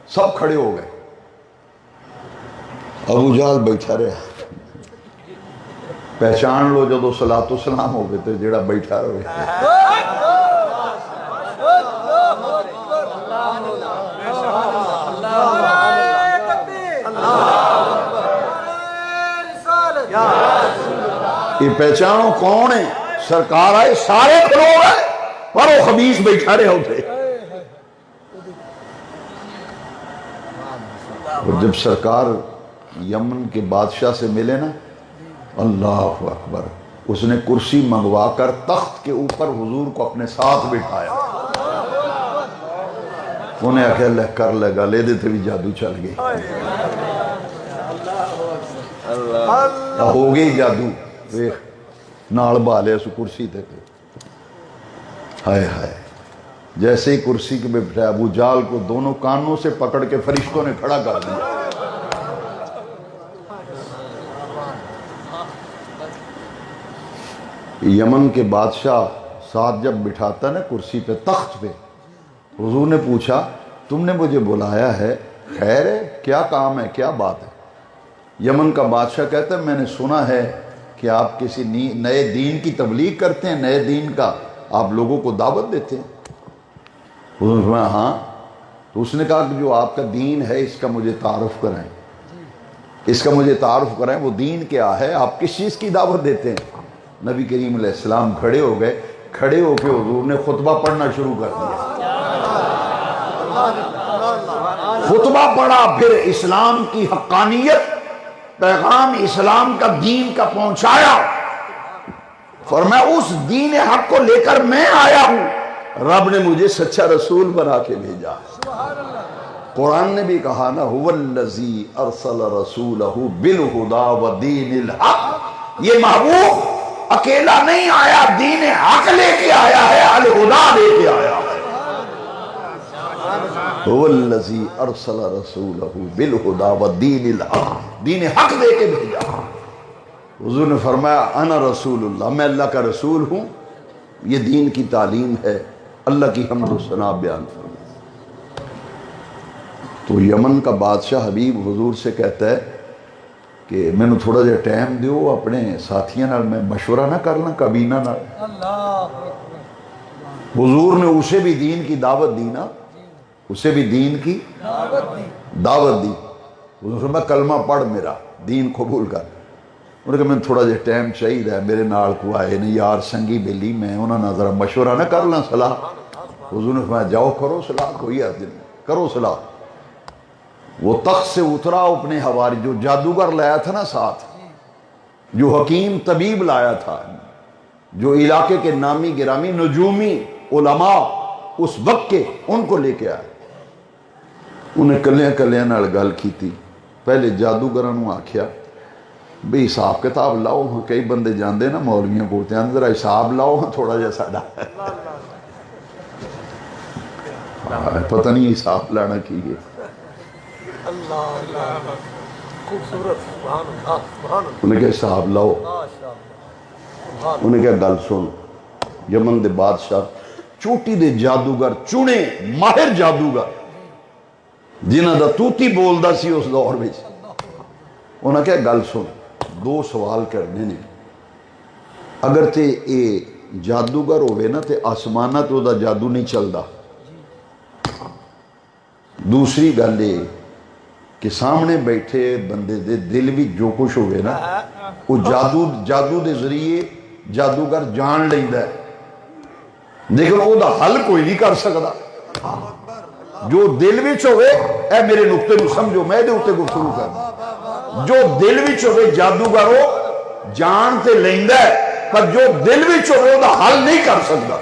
سب کھڑے ہو گئے ابو جہل بیٹھا رہا پہچان لو جدو صلاۃ و سلام ہو گئے تے جڑا بیٹھا رہے یہ پہچانو کون ہے سرکار آئے سارے کھلو گئے پر وہ خبیث بیٹھا رہے ہوتے اور جب سرکار یمن کے بادشاہ سے ملے نا اللہ اکبر اس نے کرسی منگوا کر تخت کے اوپر حضور کو اپنے ساتھ بٹھایا انہیں آکھے اللہ کر لگا لے دیتے بھی جادو چل گئی ہو گئی جادو نال بالے اس کرسی تے ہائے ہائے جیسے ہی کرسی کے بٹھایا ابو جہل کو دونوں کانوں سے پکڑ کے فرشتوں نے کھڑا کر دیا یمن کے بادشاہ ساتھ جب بٹھاتا نا کرسی پہ تخت پہ حضور نے پوچھا تم نے مجھے بلایا ہے خیر ہے کیا کام ہے کیا بات ہے یمن کا بادشاہ کہتا ہے میں نے سنا ہے کہ آپ کسی نئے دین کی تبلیغ کرتے ہیں نئے دین کا آپ لوگوں کو دعوت دیتے ہیں حضور نے فرمایا ہاں تو اس نے کہا کہ جو آپ کا دین ہے اس کا مجھے تعارف کرائیں اس کا مجھے تعارف کرائیں وہ دین کیا ہے آپ کس چیز کی دعوت دیتے ہیں نبی کریم علیہ السلام کھڑے ہو گئے کھڑے ہو کے حضور نے خطبہ پڑھنا شروع کر دیا خطبہ پڑھا پھر اسلام کی حقانیت پیغام اسلام کا دین کا پہنچایا فرمایا اس دین حق کو لے کر میں آیا ہوں رب نے مجھے سچا رسول بنا کے بھیجا قرآن نے بھی کہا نا هو الذی ارسل رسولہ بالہدی ودین الحق یہ محبوب اکیلا نہیں آیا دین حق لے کے آیا ہے الہدی لے کے آیا ہے هو الذی ارسل رسولہ بالہدی ودین الحق دین حق دے کے بھیجا حضور نے فرمایا انا رسول اللہ میں اللہ کا رسول ہوں یہ دین کی تعلیم ہے اللہ کی حمد و ثنا بیان فرمایا تو یمن کا بادشاہ حبیب حضور سے کہتا ہے کہ میں نے تھوڑا جا ٹائم دیو اپنے ساتھیاں نال میں مشورہ نہ کرنا کابینہ نال حضور نے اسے بھی دین کی دعوت دی نا اسے بھی دین کی دعوت دی حضور نے فرمایا کلمہ پڑھ میرا دین قبول کر انہوں نے کہا میں تھوڑا جا ٹائم چاہیے میرے نال کو آئے نہیں یار سنگی بیلی میں انہوں نے ذرا مشورہ نہ کر لیں صلاح حضور نے فرمایا جاؤ کرو صلاح کوئی عرض نہیں کرو صلاح وہ تخت سے اترا اپنے حواری جو جادوگر لایا تھا نا ساتھ جو حکیم طبیب لایا تھا جو علاقے کے نامی گرامی نجومی علماء اس وقت کے ان کو لے کے آئے انہیں کلیاں کلیاں نال گل کی تھی پہلے جادوگرانوں آکھیا بھئی حساب کتاب لاؤ کئی بندے جاندے نا مولویاں کو ذرا حساب لاؤ تھوڑا جا ساڈا پتہ نہیں حساب لانا کی ہے. اللہ اللہ خوبصورت سبحان اللہ سبحان اللہ انہیں کہا حساب لاؤ. ماشاء اللہ انہیں کہا گل سن. یمن دے بادشاہ چوٹی دے جادوگر چنے ماہر جادوگر جنہ دا توتی بولدا سی اس دور میں. انہیں کہا گل سن 2 سوال کرنے نے. اگر تے اے جادوگر ہوئے نا تے آسمانہ تو دا جادو نہیں چلدا. دوسری گل یہ کہ سامنے بیٹھے بندے دے دل بھی جو کچھ ہوئے نا وہ جادو دے ذریعے جادوگر جان لیندا ہے لیکن وہ دا حل کوئی نہیں کر سکتا. جو دل وچ ہوئے اے میرے نقطے نو سمجھو میں دے اوتے گفتگو کرنا. جو دل وچ ہوئے جادوگر ہو جان تے لیندا ہے پر جو دل وچ ہوئے وہ دا حل نہیں کر سکتا.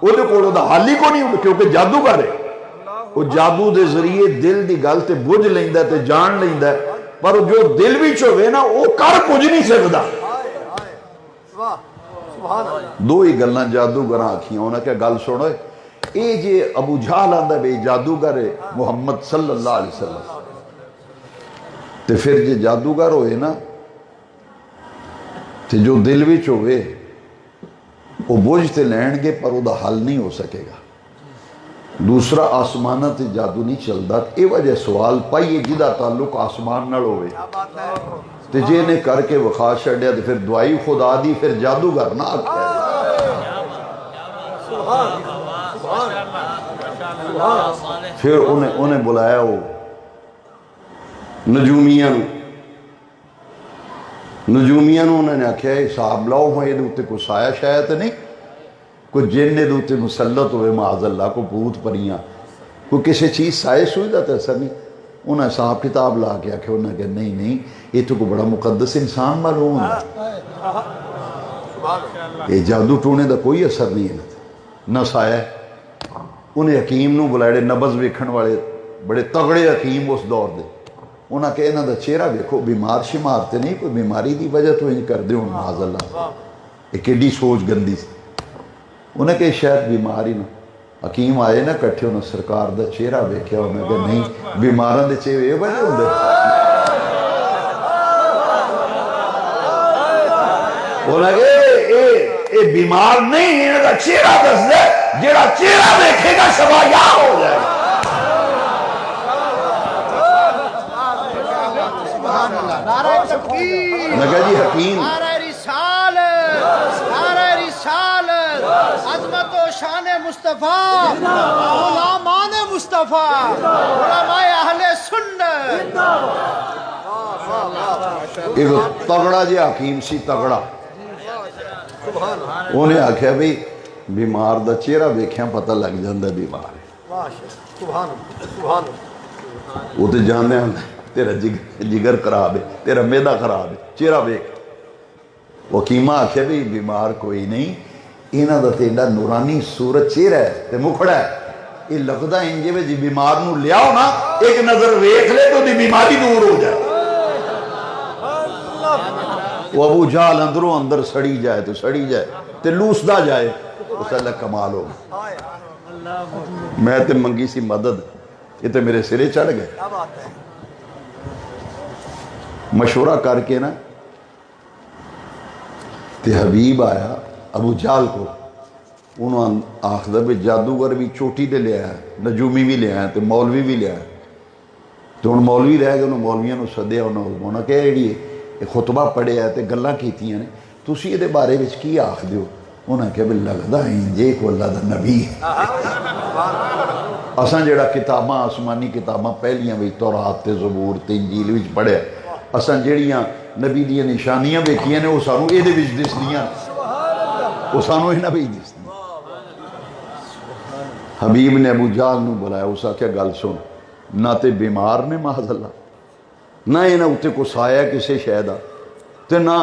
وہ دے کول دا حل ہی کو نہیں کیونکہ جادوگر ہے. وہ جادو دے ذریعے دل دی گل تے بجھ لیندا ہے تے جان لیندا ہے پر جو دل وچ ہوئے نا وہ کر کچھ نہیں سکتا. دو ہی گلاں جادوگراں آکھیاں. انہاں کہ گل سنو اے جے ابو جہل آندا بے جادوگر ہے محمد صلی اللہ علیہ وسلم تے پھر جے جادوگر ہوئے نا تے جو دل وچ ہوئے وہ بوجھ تے لین گے پر وہ دا حل نہیں ہو سکے گا. دوسرا آسمانہ تے جادو نہیں چلدا. اے وجہ سوال پائیے جدا تعلق آسمان نال ہوئے تے جے نے کر کے وخا چھڈیا تے پھر دعائی خدا دی پھر جادوگر نہ آکھے. پھر انہیں بلایا وہ نجومیاں انہوں نے آکھیا حساب لاؤ ہاں یہ دوتے کو سایہ شاید نہیں کوئی جن نے دوتے مسلط ہوئے معاذ اللہ کو بھوت پریاں کوئی کسی چیز سائے سوئی دا تو ایسا نہیں. انہیں صاحب کتاب لا کے آکھے انہوں نے کہا نہیں یہ تو کو بڑا مقدس انسان معلوم ہے. یہ جادو ٹونے دا کوئی اثر نہیں ہے نہ سایہ. انہیں حکیم نو بلائے نبض ویکھن والے بڑے تگڑے حکیم اس دور دے. انہاں کہ انہاں دا چہرہ دیکھو بیمار شمار تے نہیں کوئی بیماری دی وجہ تو انہیں کر دے معاذ اللہ. ایک ایڈی سوچ گندی سی. انہیں کہ شاید بیماری نہ. حکیم آئے نا کٹھے انہیں سرکار دا چہرہ بیکھیا. انہیں کہ نہیں بیماران دے چہرے یہ وجہ ہوں دے. انہیں کہ اے بیمار نہیں انہیں دا چہرہ دس دے جیڑا چہرہ دیکھے گا شبا یا ہو جائے گا. میں کہا جی حکیم عظمت و شان مصطفیٰ غلامان مصطفیٰ علماء اہل سنت. ایک تگڑا جی حکیم سی تگڑا. انہیں آکھیا بھی بیمار دا چہرہ دیکھیں پتہ لگ جاندہ بیمار ہے. وہ تو جانے ہیں تیرا جگر خراب ہے تیرا میدہ خراب ہے چہرہ دیکھ. حکیمہ آکھیا بھی بیمار کوئی نہیں انہاں دا تیڑا نورانی صورت چہرہ ہے تے مکھڑا ہے. یہ لگتا ہے انجے جی بیمار نو لیاؤ نا ایک نظر ویکھ لے تو دی بیماری دور ہو جائے. وہ ابو جہل اندروں اندر سڑی جائے تو سڑی جائے تے لوسدا جائے اس اللہ کمال ہو. میں تے منگی سی مدد یہ تے میرے سرے چڑھ گئے. مشورہ کر کے نا تے حبیب آیا ابو جہل کو. انہوں آخدہ بھی جادوگر بھی چوٹی دے لے آیا نجومی بھی لے آیا تے مولوی بھی لے آیا. تو انہوں مولوی رہ گئے انہوں مولویاں نو سدیا انہوں کہہ رہی ہے خطبہ پڑھے آئے تے گلاں کیتیاں نے تسی یہ دے بارے وچ کی آخ دیو. انہوں نے کہا بھی لگدا ہے جے کو اللہ دا نبی ہے. اساں جڑا کتاباں آسمانی کتاباں پہلیاں بھی تورات تے زبور تے انجیل وچ پڑھے اساں جڑیاں نبی دیاں نشانیاں ویکھیاں نے وہ سانو اے دے وچ دسدیاں وہ سانو انہاں وچ دسدیاں. حبیب نے ابو جہل نو بلایا اس آکھیا گل سن نہ تے بیمار نے معاذ اللہ نہ انہاں اُتے کو سایہ کسے شے دا تے نہ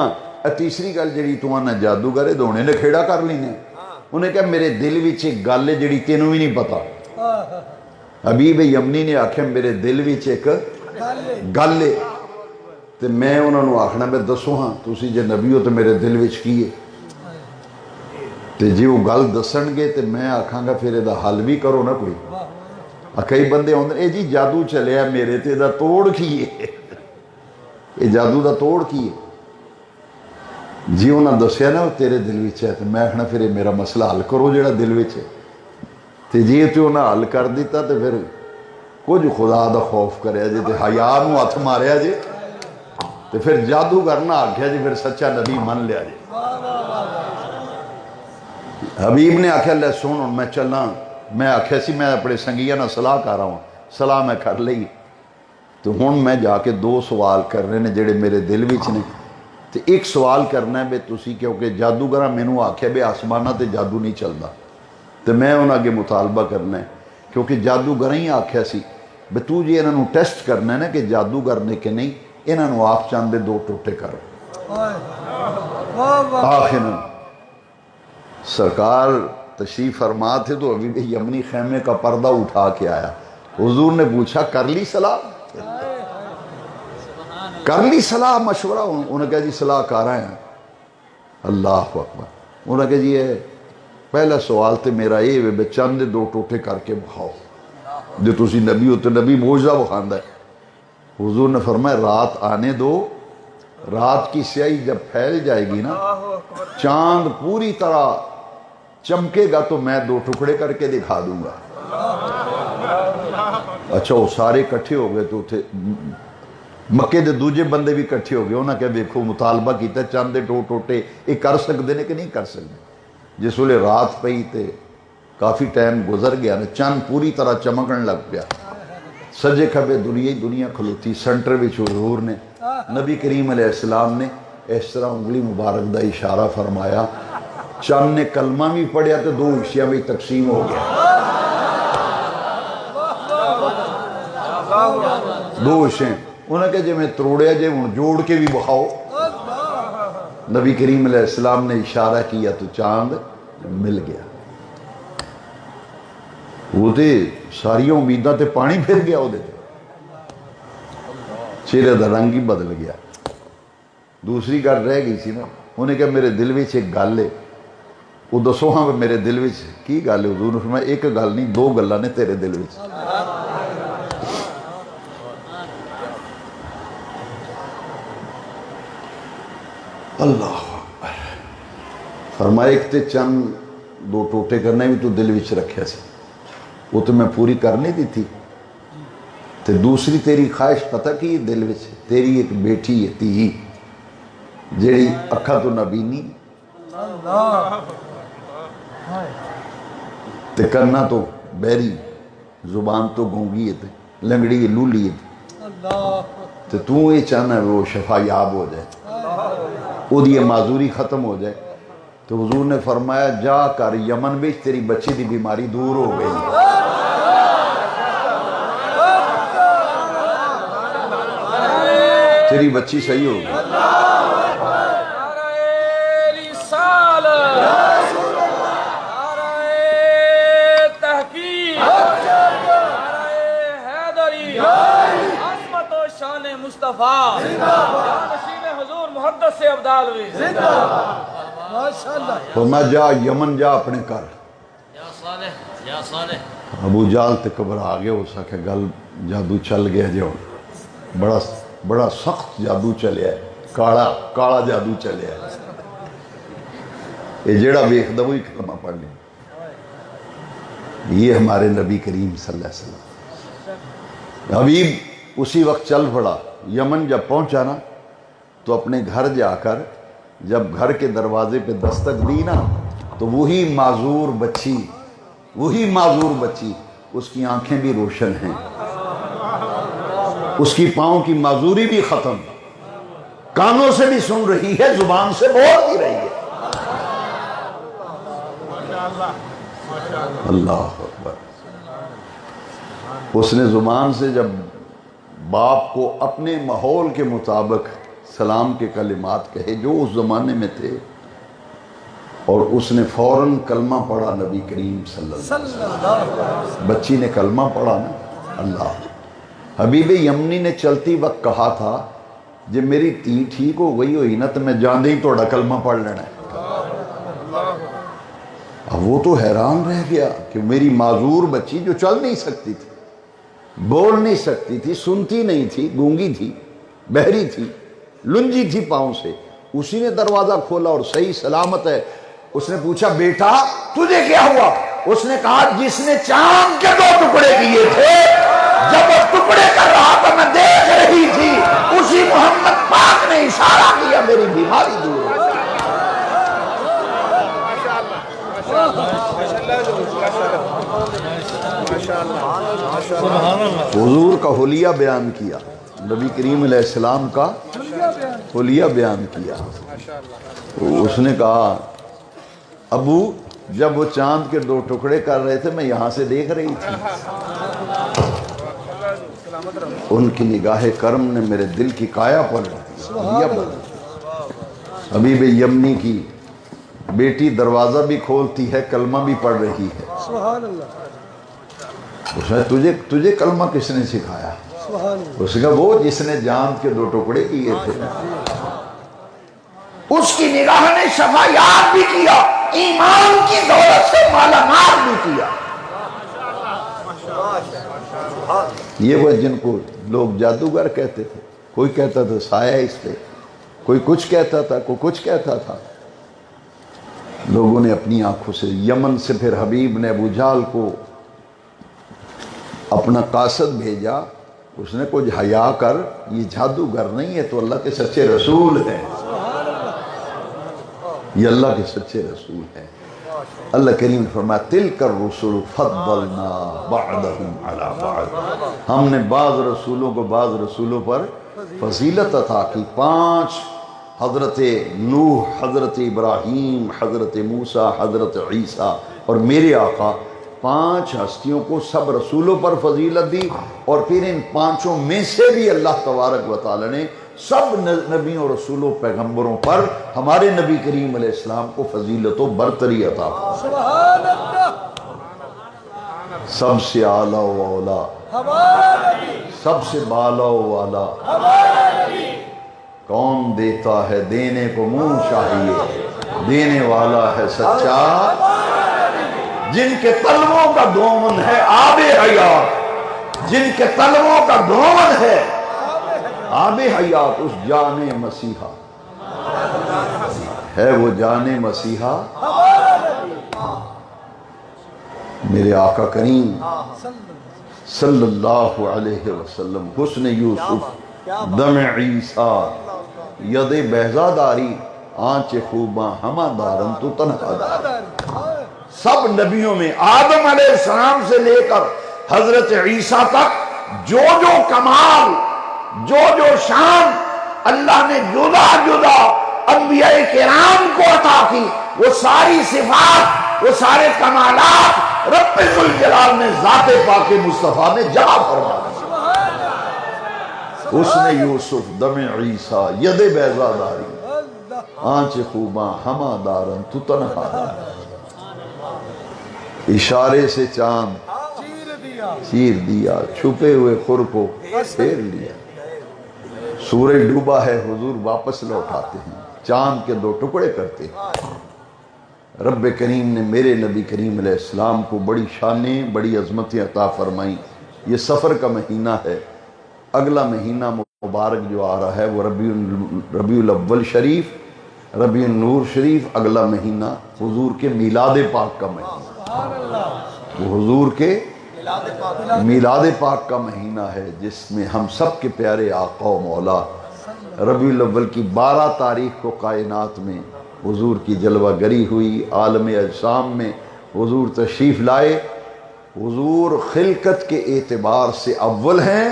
تیسری گل جڑی تو آنا جادوگر ہے دونے نے کھیڑا کر لینے. انہیں کہا میرے دل وچ ایک گل ہے جڑی تینوں بھی نہیں پتا. حبیب یمنی نے آکھیا میرے دل وچ ایک گل ہے تے میں انہوں نے آکھنا میں دسو ہاں تسی جے نبی ہو تو میرے دل وچ کی ہے. تے جی وہ گل دسن گے تے میں آکھاں گا پھر یہ حل بھی کرو نا کوئی. کئی بندے آتے ہیں جی جادو چلیا میرے تے دا توڑ کی ہے. یہ جادو دا توڑ کی ہے جی انہاں دسیا نا تیرے دل وچ ہے تے میں آکھنا پھر یہ میرا مسئلہ حل کرو جڑا دل وچ ہے. تے جی تے انہاں حل کر دیتا تے پھر کچھ خدا دا خوف کریا جی تے حیا نو ہاتھ ماریا جی تے پھر جادوگر نہ آکھیا جی پھر سچا نبی من لیا جی. حبیب نے آکھیا لے سن میں چلنا. میں آکھیا سی میں اپنے سنگیاں نہ صلاح کر رہا ہوں. صلاح میں کر لئی تو ہن میں جا کے 2 سوال کرنے نے جڑے میرے دل وچ نے. تے ایک سوال کرنا ہے بے تسی کیونکہ جادوگراں مینوں آکھیا بے آسماناں تے جادو نہیں چلدا تے میں انہاں اگے مطالبہ کرنا ہے کیونکہ جادوگراں ہی آکھیا سی بے تو جی انہاں نوں ٹیسٹ کرنا ہے نا کہ جادوگر نے کہ نہیں. انہاں نوں آپ چاندے 2 ٹوٹے کرو. آخر سرکار تشریف فرما تھے تو ابھی بھی یمنی خیمے کا پردہ اٹھا کے آیا. حضور نے پوچھا کر لی صلاح؟ کر لی صلاح مشورہ؟ انہوں نے کہا جی صلاح کر رہے ہیں. اللہ اکبر. انہوں نے کہا جی یہ پہلا سوال تے میرا یہ بے چند 2 ٹوٹے کر کے بخاؤ جو تسی نبی ہو تو نبی معجزہ بخاندہ ہے. حضور نے فرمایا رات آنے دو. رات کی سیاہی جب پھیل جائے گی نا چاند پوری طرح چمکے گا تو میں 2 ٹکڑے کر کے دکھا دوں گا. اچھا وہ سارے کٹھے ہو گئے تو تھے مکے دے دوجے بندے بھی کٹھے ہو گئے. انہوں نے کہا دیکھو مطالبہ کیتا چاند دے 2 ٹوٹے یہ کر سکتے ہیں کہ نہیں کر سکتے. جس ویلے رات پئی تے کافی ٹائم گزر گیا نا چاند پوری طرح چمکن لگ پیا. سجے کھبے دنیا ہی دنیا کھلوتی. سنٹر وچ حضور نے نبی کریم علیہ السلام نے اس طرح انگلی مبارک دا اشارہ فرمایا. چاند نے کلمہ بھی پڑھیا تو 2 حصیاں بھی تقسیم ہو گیا. 2 حصے. انہوں نے کہا جی میں تروڑیا جی ہوں جوڑ کے بھی بخاؤ. نبی کریم علیہ السلام نے اشارہ کیا تو چاند مل گیا. وہ تے ساری امیداں تے پانی پھر گیا وہ چہرے دا رنگ ہی بدل گیا. دوسری گل رہ گئی سی نا. انہیں کہا میرے دل وچ ایک گل ہے وہ دسو ہاں میرے دل وچ کی گل ہے. حضور نے فرمایا ایک گل نہیں 2 گلاں نے تیرے دل وچ. اللہ اکبر. فرمایا ایک تے چند 2 ٹوٹے کرنے بھی تو دل وچ رکھیا سی وہ تو میں پوری کر نہیں دی تھی. تے دوسری تیری خواہش پتہ کی دل وچ تیری ایک بیٹی ہے تھی جیڑی اکھا تو نبینی تے کرنا تو بہری زبان تو گونگی ہے تے لنگڑی لولی ہے تے تو یہ چاہنا ہے وہ شفا یاب ہو جائے وہ دی معذوری ختم ہو جائے. تو حضور نے فرمایا جا کر یمن میں تیری بچی دی بیماری دور ہو گئی. تیری بچی صحیح ہو گئی. فرمایا جا یمن جا اپنے کر. ابو جال تے گھبرا گیا. اس آخیا گل جادو چل گیا جو بڑا سخت جادو چلیا ہے. کالا جادو چلیا ہے. یہ جیڑا ویکھدا وہی کلمہ پڑھ لیں. یہ ہمارے نبی کریم صلی اللہ علیہ وسلم. حبیب اسی وقت چل پڑا. یمن جب پہنچا نا تو اپنے گھر جا کر جب گھر کے دروازے پہ دستک دی نا تو وہی معذور بچی اس کی آنکھیں بھی روشن ہیں. اس کی پاؤں کی معذوری بھی ختم. کانوں سے بھی سن رہی ہے زبان سے بول بھی رہی ہے. اللہ اکبر. اس نے زبان سے جب باپ کو اپنے ماحول کے مطابق سلام کے کلمات کہے جو اس زمانے میں تھے اور اس نے فوراً کلمہ پڑھا نبی کریم صلی اللہ علیہ وسلم. بچی نے کلمہ پڑھا نا. اللہ. حبیب یمنی نے چلتی وقت کہا تھا جب میری تھی ٹھیک ہو گئی ہوئی نا تو میں جاندے ہی توڑا کلمہ پڑھ لینا ہے. اب وہ تو حیران رہ گیا کہ میری معذور بچی جو چل نہیں سکتی تھی، بول نہیں سکتی تھی، سنتی نہیں تھی، گونگی تھی، بہری تھی، لنجی تھی پاؤں سے، اسی نے دروازہ کھولا اور صحیح سلامت ہے۔ اس نے پوچھا بیٹا تجھے کیا ہوا؟ اس نے کہا جس نے چاند کے 2 ٹکڑے کیے تھے، جب وہ ٹکڑے کر رہا تھا میں دیکھ رہی تھی، اسی محمد پاک نے اشارہ کیا میری بیماری دور ہو۔ حضور کا حلیہ بیان کیا، نبی کریم علیہ السلام کا حلیہ بیان کیا۔ اس نے کہا ابو جب وہ چاند کے 2 ٹکڑے کر رہے تھے میں یہاں سے دیکھ رہی تھی، ان کی نگاہ کرم نے میرے دل کی کایا پلٹ۔ حبیب یمنی کی بیٹی دروازہ بھی کھولتی ہے، کلمہ بھی پڑھ رہی ہے۔ اس نے تجھے کلمہ کس نے سکھایا؟ اس نے کہا وہ جس نے چاند کے 2 ٹکڑے کیے تھے، اس کی نگاہ نے شفاعت بھی کیا، ایمان کی دولت سے مالا مال بھی کیا۔ یہ وہ جن کو لوگ جادوگر کہتے تھے، کوئی کہتا تھا سایہ اس پہ، کوئی کچھ کہتا تھا، کوئی کچھ کہتا تھا۔ لوگوں نے اپنی آنکھوں سے، یمن سے پھر حبیب نے ابو جہل کو اپنا قاصد بھیجا، اس نے کچھ حیا کر، یہ جادوگر نہیں ہے تو اللہ کے سچے رسول ہیں، یہ اللہ کے سچے رسول ہیں۔ اللہ کریم نے فرمایا تلک الرسل فضلنا بعضهم علی بعض، ہم نے بعض رسولوں کو بعض رسولوں پر فضیلت عطا کی۔ 5 حضرت نوح، حضرت ابراہیم، حضرت موسیٰ، حضرت عیسیٰ اور میرے آقا، 5 ہستیوں کو سب رسولوں پر فضیلت دی، اور پھر ان 5 میں سے بھی اللہ تبارک و تعالی نے سب نبیوں رسولوں پیغمبروں پر ہمارے نبی کریم علیہ السلام کو فضیلت و برتری عطا فرمائی۔ سب سے اعلیٰ و اولا، سب سے بالا و والا، کون دیتا ہے دینے کو منہ چاہیے، دینے والا ہے سچا، جن کے طلبوں کا دومن ہے آب حیات، جن کے طلبوں کا دومن ہے آب حیات، اس جان مسیحا ہے، وہ جان مسیحا میرے آقا کریم صلی اللہ علیہ وسلم۔ حسن یوسف دم عیسیٰ ید بہزاداری، آنچ خوباں ہمہ دارن تو تنہا دار۔ سب نبیوں میں آدم علیہ السلام سے لے کر حضرت عیسیٰ تک جو جو کمال، جو جو شان اللہ نے جدا جدا انبیاء کرام کو عطا کی، وہ ساری صفات، وہ سارے کمالات رب ذوالجلال نے ذات پاک مصطفیٰ میں جمع فرما دی۔ حسن یوسف دم عیسیٰ ید بیضا داری، آنچ خوباں ہمہ دارن تو تنہا دار۔ اشارے سے چاند چیر دیا، چھپے ہوئے خور کو پھیر لیا۔ سورج ڈوبا ہے، حضور واپس لوٹاتے ہیں، چاند کے 2 ٹکڑے کرتے ہیں۔ رب کریم نے میرے نبی کریم علیہ السلام کو بڑی شانیں، بڑی عظمتیں عطا فرمائیں۔ یہ سفر کا مہینہ ہے، اگلا مہینہ مبارک جو آ رہا ہے وہ ربیع الاول شریف، ربیع النور شریف، اگلا مہینہ حضور کے میلاد پاک کا مہینہ، وہ حضور کے میلاد پاک کا مہینہ ہے، جس میں ہم سب کے پیارے آقا و مولا ربیع الاول کی 12 تاریخ کو کائنات میں حضور کی جلوہ گری ہوئی، عالم اجسام میں حضور تشریف لائے۔ حضور خلقت کے اعتبار سے اول ہیں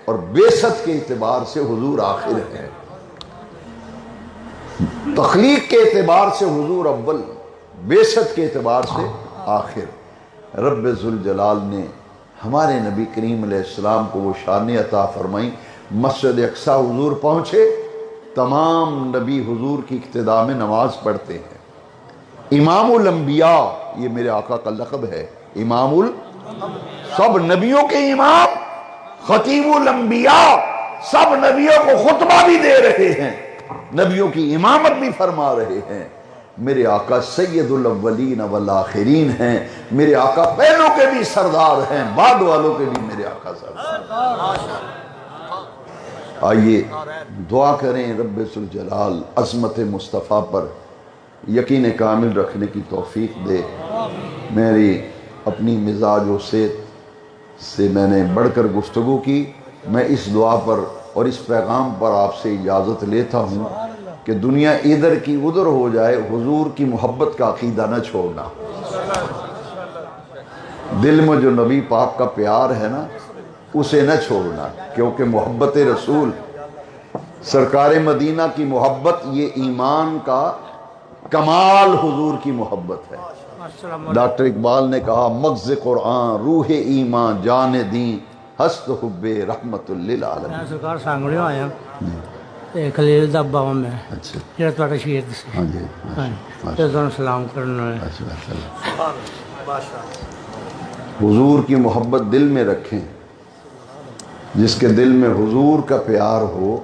اور بعثت کے اعتبار سے حضور آخر ہیں۔ تخلیق کے اعتبار سے حضور اول، بعثت کے اعتبار سے آخر۔ رب ذوالجلال نے ہمارے نبی کریم علیہ السلام کو وہ شانیں عطا فرمائیں۔ مسجد اقصیٰ حضور پہنچے، تمام نبی حضور کی اقتداء میں نماز پڑھتے ہیں۔ امام الانبیاء، یہ میرے آقا کا لقب ہے، امام سب نبیوں کے امام، خطیب الانبیاء، سب نبیوں کو خطبہ بھی دے رہے ہیں، نبیوں کی امامت بھی فرما رہے ہیں۔ میرے آقا سید الاولین والآخرین ہیں، میرے آقا پہلوں کے بھی سردار ہیں، بعد والوں کے بھی میرے آقا سردار۔ آئیے دعا کریں رب ذوالجلال عظمت مصطفیٰ پر یقین کامل رکھنے کی توفیق دے۔ میری اپنی مزاج و صحت سے میں نے بڑھ کر گفتگو کی، میں اس دعا پر اور اس پیغام پر آپ سے اجازت لیتا ہوں کہ دنیا ادھر کی ادھر ہو جائے، حضور کی محبت کا عقیدہ نہ چھوڑنا۔ دل میں جو نبی پاک کا پیار ہے نا اسے نہ چھوڑنا، کیونکہ محبت رسول سرکار مدینہ کی محبت یہ ایمان کا کمال حضور کی محبت ہے۔ ڈاکٹر اقبال نے کہا مغز قرآن روح ایمان جان دین ہست حب رحمت للعالمین۔ میں سرکار سانگڑیوں آیا خلیل دا بابا میں اچھا جڑا تہاڈا شہید سی ہاں جی تے تانوں سلام کرنا ہے۔ حضور کی محبت دل میں رکھیں، جس کے دل میں حضور کا پیار ہو۔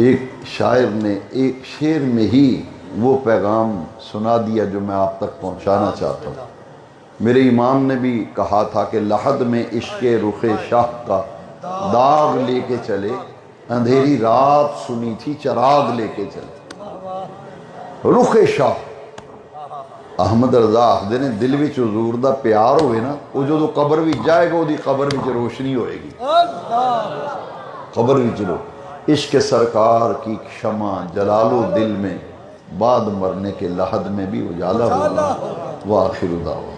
ایک شاعر نے ایک شعر میں ہی وہ پیغام سنا دیا جو میں آپ تک پہنچانا چاہتا ہوں۔ میرے امام نے بھی کہا تھا کہ لحد میں عشق رخ شاہ کا داغ لے کے چلے، اندھیری رات سنی تھی چراغ لے کے چلے۔ رخ شاہ احمد رضا آخدے نے دل وچ حضور دا پیار ہوئے نا، وہ جو قبر وچ جائے گا وہ قبر وچ روشنی ہوئے گی، قبر وچ رو عشق سرکار کی شمع جلالو دل میں، بعد مرنے کے لحد میں بھی اجالا ہوگا۔ وآخر دعوانا